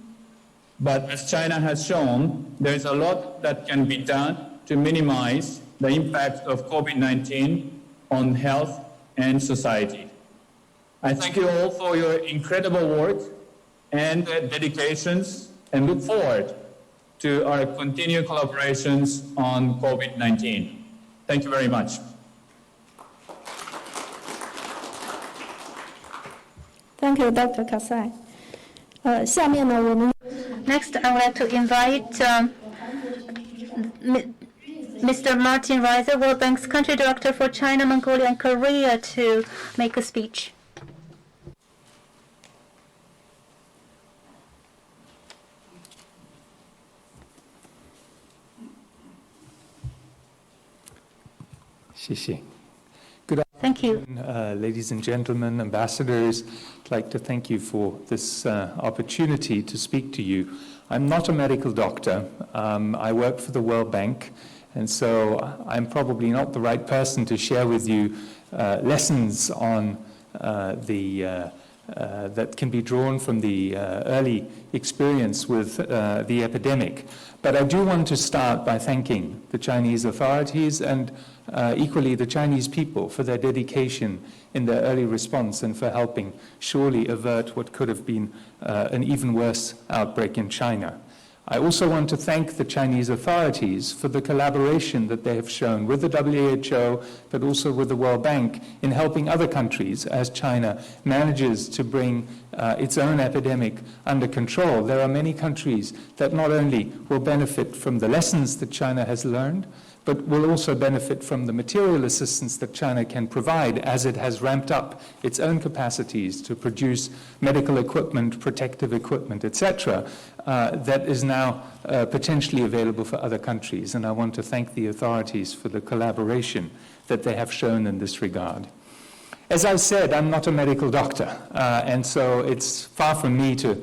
but as China has shown, there is a lot that can be done to minimize the impact of COVID-19 on health and society. I thank you all for your incredible work and dedications, and look forward to our continued collaborations on COVID-19. Thank you very much.
Thank you, Dr. Kasai. 下面呢，我们
Next, I would like to invite Mr. Martin Reiser, World Bank's Country Director for China, Mongolia, and Korea, to make a speech. Thank you.
Ladies and gentlemen, ambassadors, I'd like to thank you for this opportunity to speak to you. I'm not a medical doctor. I work for the World Bank, and so I'm probably not the right person to share with you lessons on that can be drawn from the early experience with the epidemic. But I do want to start by thanking the Chinese authorities and equally the Chinese people for their dedication in their early response and for helping surely avert what could have been an even worse outbreak in China. I also want to thank the Chinese authorities for the collaboration that they have shown with the WHO, but also with the World Bank in helping other countries as China manages to bring its own epidemic under control. There are many countries that not only will benefit from the lessons that China has learned, but will also benefit from the material assistance that China can provide as it has ramped up its own capacities to produce medical equipment, protective equipment, etc., that is now potentially available for other countries. And I want to thank the authorities for the collaboration that they have shown in this regard. As I said, I'm not a medical doctor, and so it's far from me to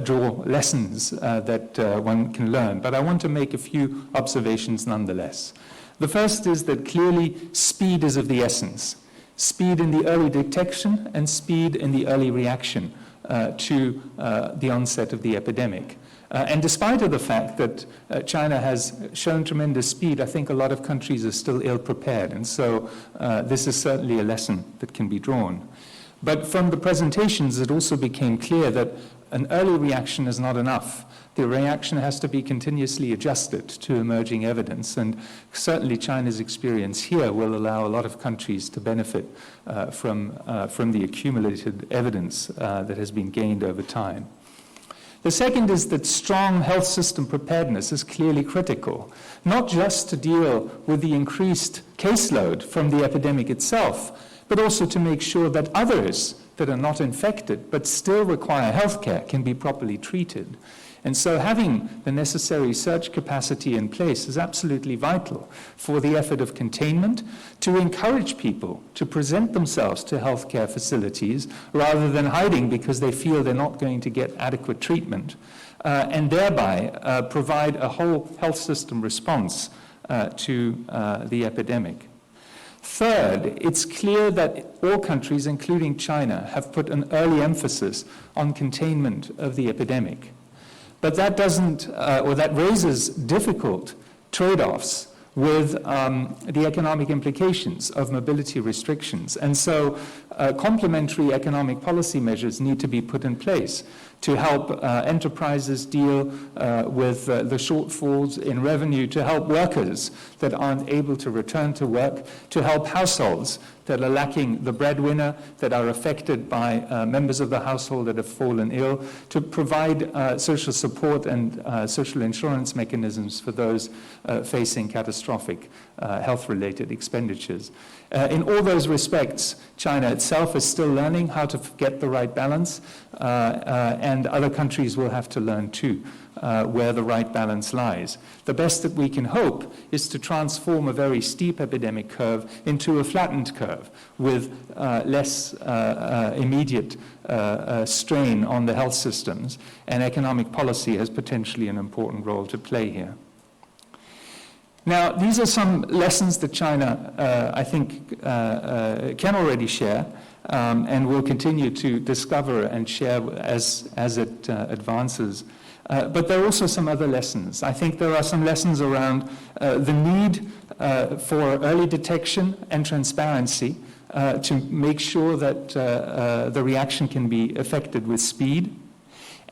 draw lessons that one can learn, but I want to make a few observations nonetheless. The first is that clearly speed is of the essence. Speed in the early detection and speed in the early reaction to the onset of the epidemic. And despite of the fact that China has shown tremendous speed, I think a lot of countries are still ill-prepared, and so this is certainly a lesson that can be drawn. But from the presentations, it also became clear that an early reaction is not enough. The reaction has to be continuously adjusted to emerging evidence, and certainly China's experience here will allow a lot of countries to benefit from the accumulated evidence that has been gained over time. The second is that strong health system preparedness is clearly critical, not just to deal with the increased caseload from the epidemic itself, but also to make sure that others that are not infected but still require health care can be properly treated. And so having the necessary surge capacity in place is absolutely vital for the effort of containment, to encourage people to present themselves to healthcare facilities rather than hiding because they feel they're not going to get adequate treatment, and thereby provide a whole health system response to the epidemic. Third, it's clear that all countries, including China, have put an early emphasis on containment of the epidemic. But that doesn't, or that raises difficult trade-offs with the economic implications of mobility restrictions. And so complementary economic policy measures need to be put in place to help enterprises deal with the shortfalls in revenue, to help workers that aren't able to return to work, to help households that are lacking the breadwinner, that are affected by members of the household that have fallen ill, to provide social support and social insurance mechanisms for those facing catastrophic health-related expenditures. In all those respects, China itself is still learning how to get the right balance, and other countries will have to learn too where the right balance lies. The best that we can hope is to transform a very steep epidemic curve into a flattened curve with less immediate strain on the health systems, and economic policy has potentially an important role to play here. Now, these are some lessons that China, I think, can already share and will continue to discover and share as it advances. But there are also some other lessons. I think there are some lessons around the need for early detection and transparency to make sure that the reaction can be effected with speed.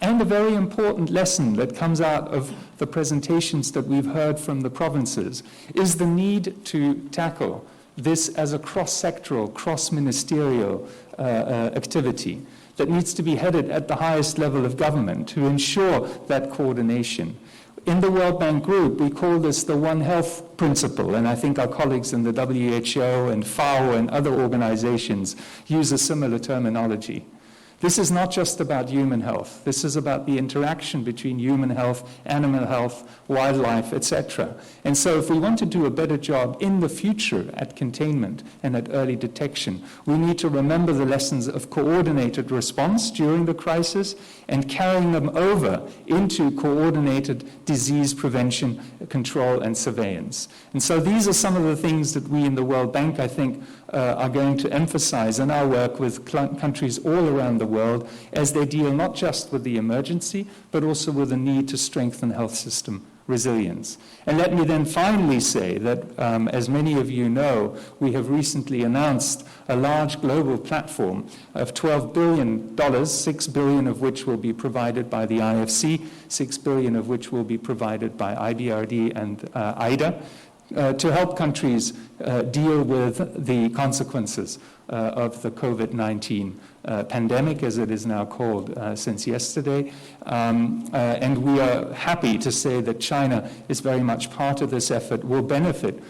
And a very important lesson that comes out of the presentations that we've heard from the provinces is the need to tackle this as a cross-sectoral, cross-ministerial activity that needs to be headed at the highest level of government to ensure that coordination. In the World Bank Group, we call this the One Health principle, and I think our colleagues in the WHO and FAO and other organizations use a similar terminology. This is not just about human health. This is about the interaction between human health, animal health, wildlife, etc. And so if we want to do a better job in the future at containment and at early detection, we need to remember the lessons of coordinated response during the crisis and carrying them over into coordinated disease prevention, control, and surveillance. And so these are some of the things that we in the World Bank, I think, are going to emphasize in our work with countries all around the world as they deal not just with the emergency, but also with the need to strengthen health system resilience. And let me then finally say that, as many of you know, we have recently announced a large global platform of $12 billion, $6 billion of which will be provided by the IFC, $6 billion of which will be provided by IBRD and IDA, to help countries deal with the consequences of the COVID-19 pandemic, as it is now called since yesterday. And we are happy to say that China is very much part of this effort, will benefit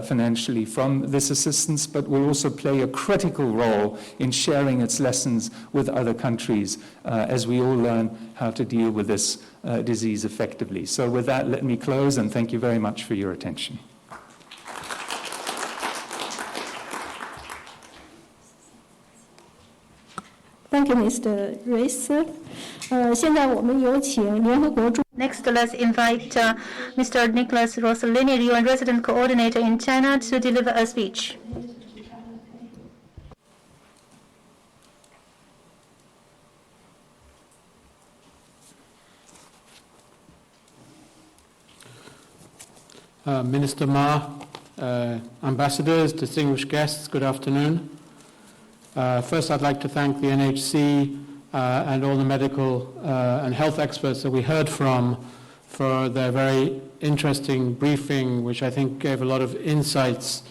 financially from this assistance, but will also play a critical role in sharing its lessons with other countries as we all learn how to deal with this disease effectively. So with that, let me close, and thank you very much for your attention.
Thank you, Mr. Rees. 现在我们有请联合国驻
Next, let's invite Mr. Nicholas Rossellini, the UN Resident Coordinator in China, to deliver a speech.
Minister Ma, ambassadors, distinguished guests, good afternoon. First, I'd like to thank the NHC and all the medical and health experts that we heard from for their very interesting briefing, which I think gave a lot of insights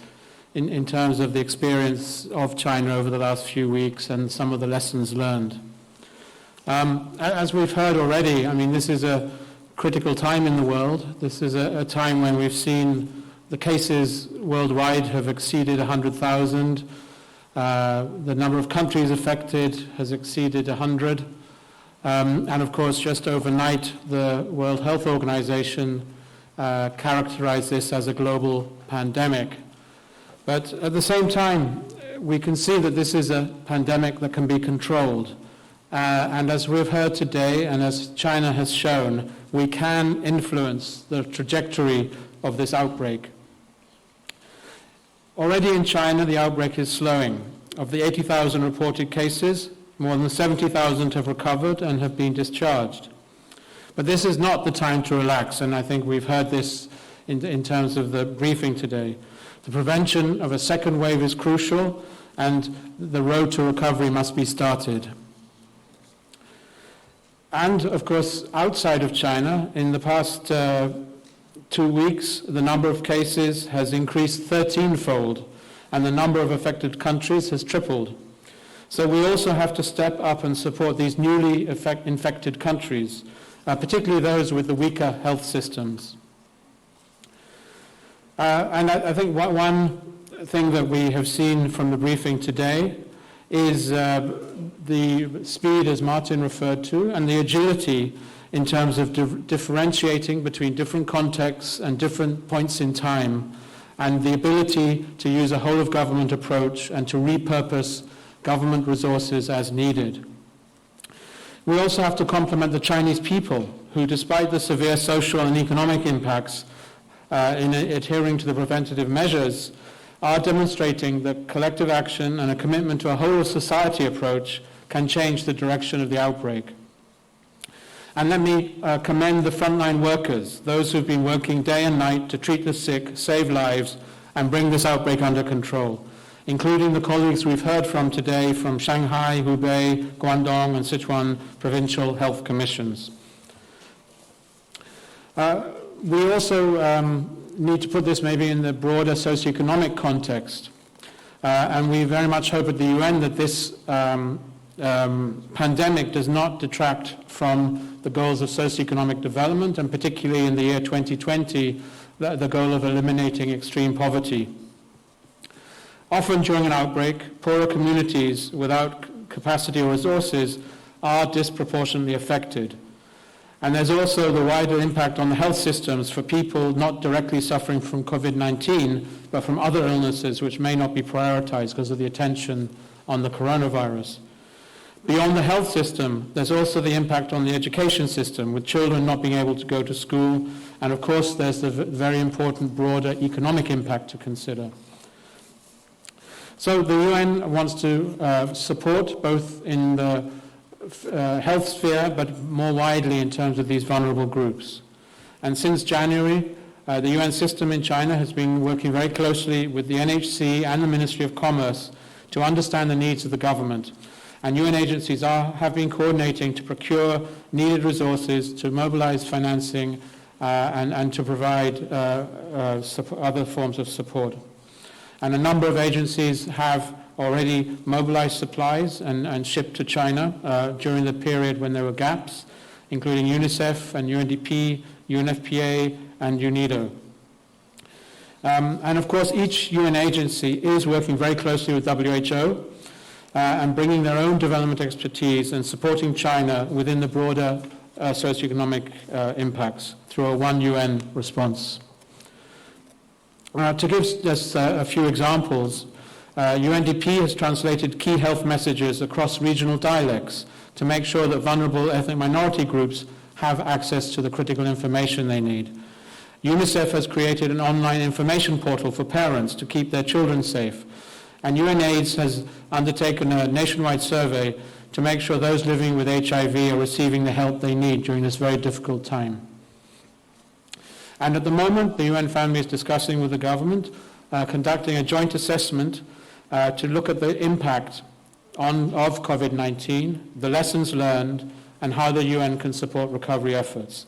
in terms of the experience of China over the last few weeks and some of the lessons learned. As we've heard already, I mean, this is a critical time in the world. This is a time when we've seen the cases worldwide have exceeded 100,000. The number of countries affected has exceeded 100. And of course, just overnight, the World Health Organization characterized this as a global pandemic. But at the same time, we can see that this is a pandemic that can be controlled. And as we've heard today, and as China has shown, we can influence the trajectory of this outbreak. Already in China, the outbreak is slowing. Of the 80,000 reported cases, more than 70,000 have recovered and have been discharged. But this is not the time to relax, and I think we've heard this in terms of the briefing today. The prevention of a second wave is crucial, and the road to recovery must be started. And, of course, outside of China, in the past 2 weeks, the number of cases has increased 13-fold, and the number of affected countries has tripled. So we also have to step up and support these newly infected countries, particularly those with the weaker health systems. And I think one thing that we have seen from the briefing today is the speed, as Martin referred to, and the agility in terms of differentiating between different contexts and different points in time, and the ability to use a whole-of-government approach and to repurpose government resources as needed. We also have to compliment the Chinese people, who, despite the severe social and economic impacts in adhering to the preventative measures, are demonstrating that collective action and a commitment to a whole-of-society approach can change the direction of the outbreak. And let me commend the frontline workers, those who've been working day and night to treat the sick, save lives, and bring this outbreak under control, including the colleagues we've heard from today from Shanghai, Hubei, Guangdong, and Sichuan provincial health commissions. We also need to put this maybe in the broader socioeconomic context. And we very much hope at the UN that this pandemic does not detract from the goals of socioeconomic development, and particularly in the year 2020, the goal of eliminating extreme poverty. Often during an outbreak, poorer communities without capacity or resources are disproportionately affected. And there's also the wider impact on the health systems for people not directly suffering from COVID-19, but from other illnesses which may not be prioritized because of the attention on the coronavirus. Beyond the health system, there's also the impact on the education system, with children not being able to go to school, and of course there's the very important broader economic impact to consider. So the UN wants to support both in the health sphere, but more widely in terms of these vulnerable groups. And since January, the UN system in China has been working very closely with the NHC and the Ministry of Commerce to understand the needs of the government. And UN agencies have been coordinating to procure needed resources, to mobilize financing, and to provide other forms of support. And a number of agencies have already mobilized supplies and shipped to China during the period when there were gaps, including UNICEF and UNDP, UNFPA, and UNIDO. And of course, each UN agency is working very closely with WHO and bringing their own development expertise and supporting China within the broader socioeconomic impacts through a one UN response. To give just a few examples, UNDP has translated key health messages across regional dialects to make sure that vulnerable ethnic minority groups have access to the critical information they need. UNICEF has created an online information portal for parents to keep their children safe. And UNAIDS has undertaken a nationwide survey to make sure those living with HIV are receiving the help they need during this very difficult time. And at the moment, the UN family is discussing with the government, conducting a joint assessment to look at the impact of COVID-19, the lessons learned, and how the UN can support recovery efforts.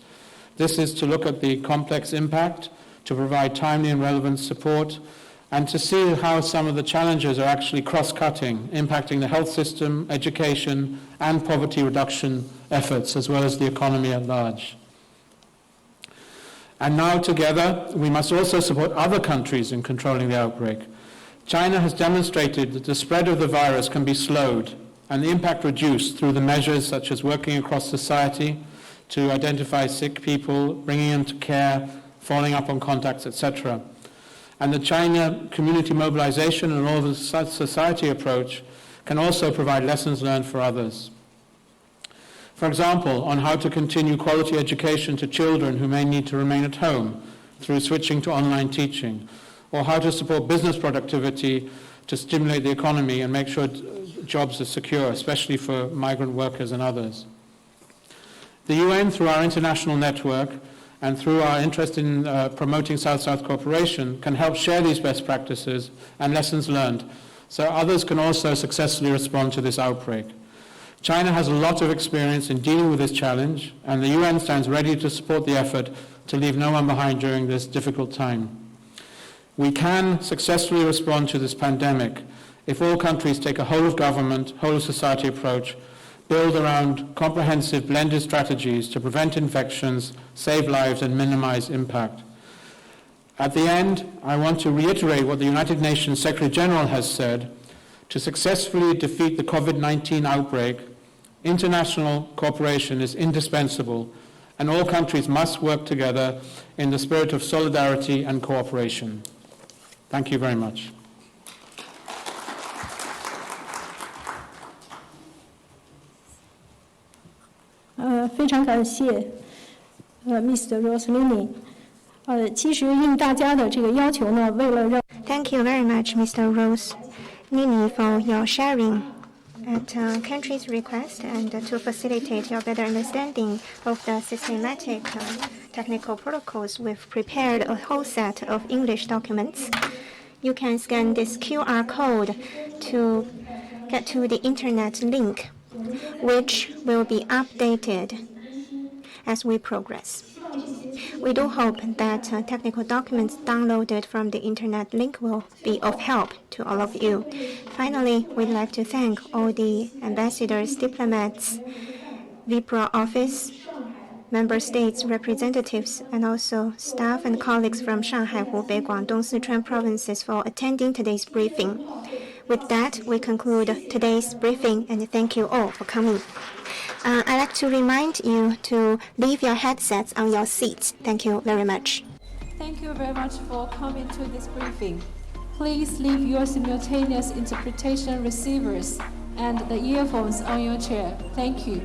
This is to look at the complex impact, to provide timely and relevant support, and to see how some of the challenges are actually cross-cutting, impacting the health system, education, and poverty reduction efforts, as well as the economy at large. And now together, we must also support other countries in controlling the outbreak. China has demonstrated that the spread of the virus can be slowed and the impact reduced through the measures such as working across society to identify sick people, bringing them to care, following up on contacts, etc. And the China community mobilization and all the society approach can also provide lessons learned for others. For example, on how to continue quality education to children who may need to remain at home through switching to online teaching, or how to support business productivity to stimulate the economy and make sure jobs are secure, especially for migrant workers and others. The UN, through our international network and through our interest in promoting South-South cooperation, can help share these best practices and lessons learned so others can also successfully respond to this outbreak. China has a lot of experience in dealing with this challenge, and the UN stands ready to support the effort to leave no one behind during this difficult time. We can successfully respond to this pandemic if all countries take a whole-of-government, whole-of-society approach, build around comprehensive blended strategies to prevent infections, save lives, and minimize impact. At the end, I want to reiterate what the United Nations Secretary General has said. To successfully defeat the COVID-19 outbreak, international cooperation is indispensable, and all countries must work together in the spirit of solidarity and cooperation. Thank you very much.
Mr. Roslini. 其实应大家的这个要求呢，为了让
Thank you very much, Mr. Roslini, for your sharing. At country's request and to facilitate your better understanding of the systematic technical protocols, we've prepared a whole set of English documents. You can scan this QR code to get to the internet link, which will be updated as we progress. We do hope that technical documents downloaded from the internet link will be of help to all of you. Finally, we'd like to thank all the ambassadors, diplomats, VPRO office, member states representatives, and also staff and colleagues from Shanghai, Hubei, Guangdong, Sichuan provinces for attending today's briefing. With that, we conclude today's briefing, and thank you all for coming. I'd like to remind you to leave your headsets on your seats. Thank you very much.
Thank you very much for coming to this briefing. Please leave your simultaneous interpretation receivers and the earphones on your chair. Thank you.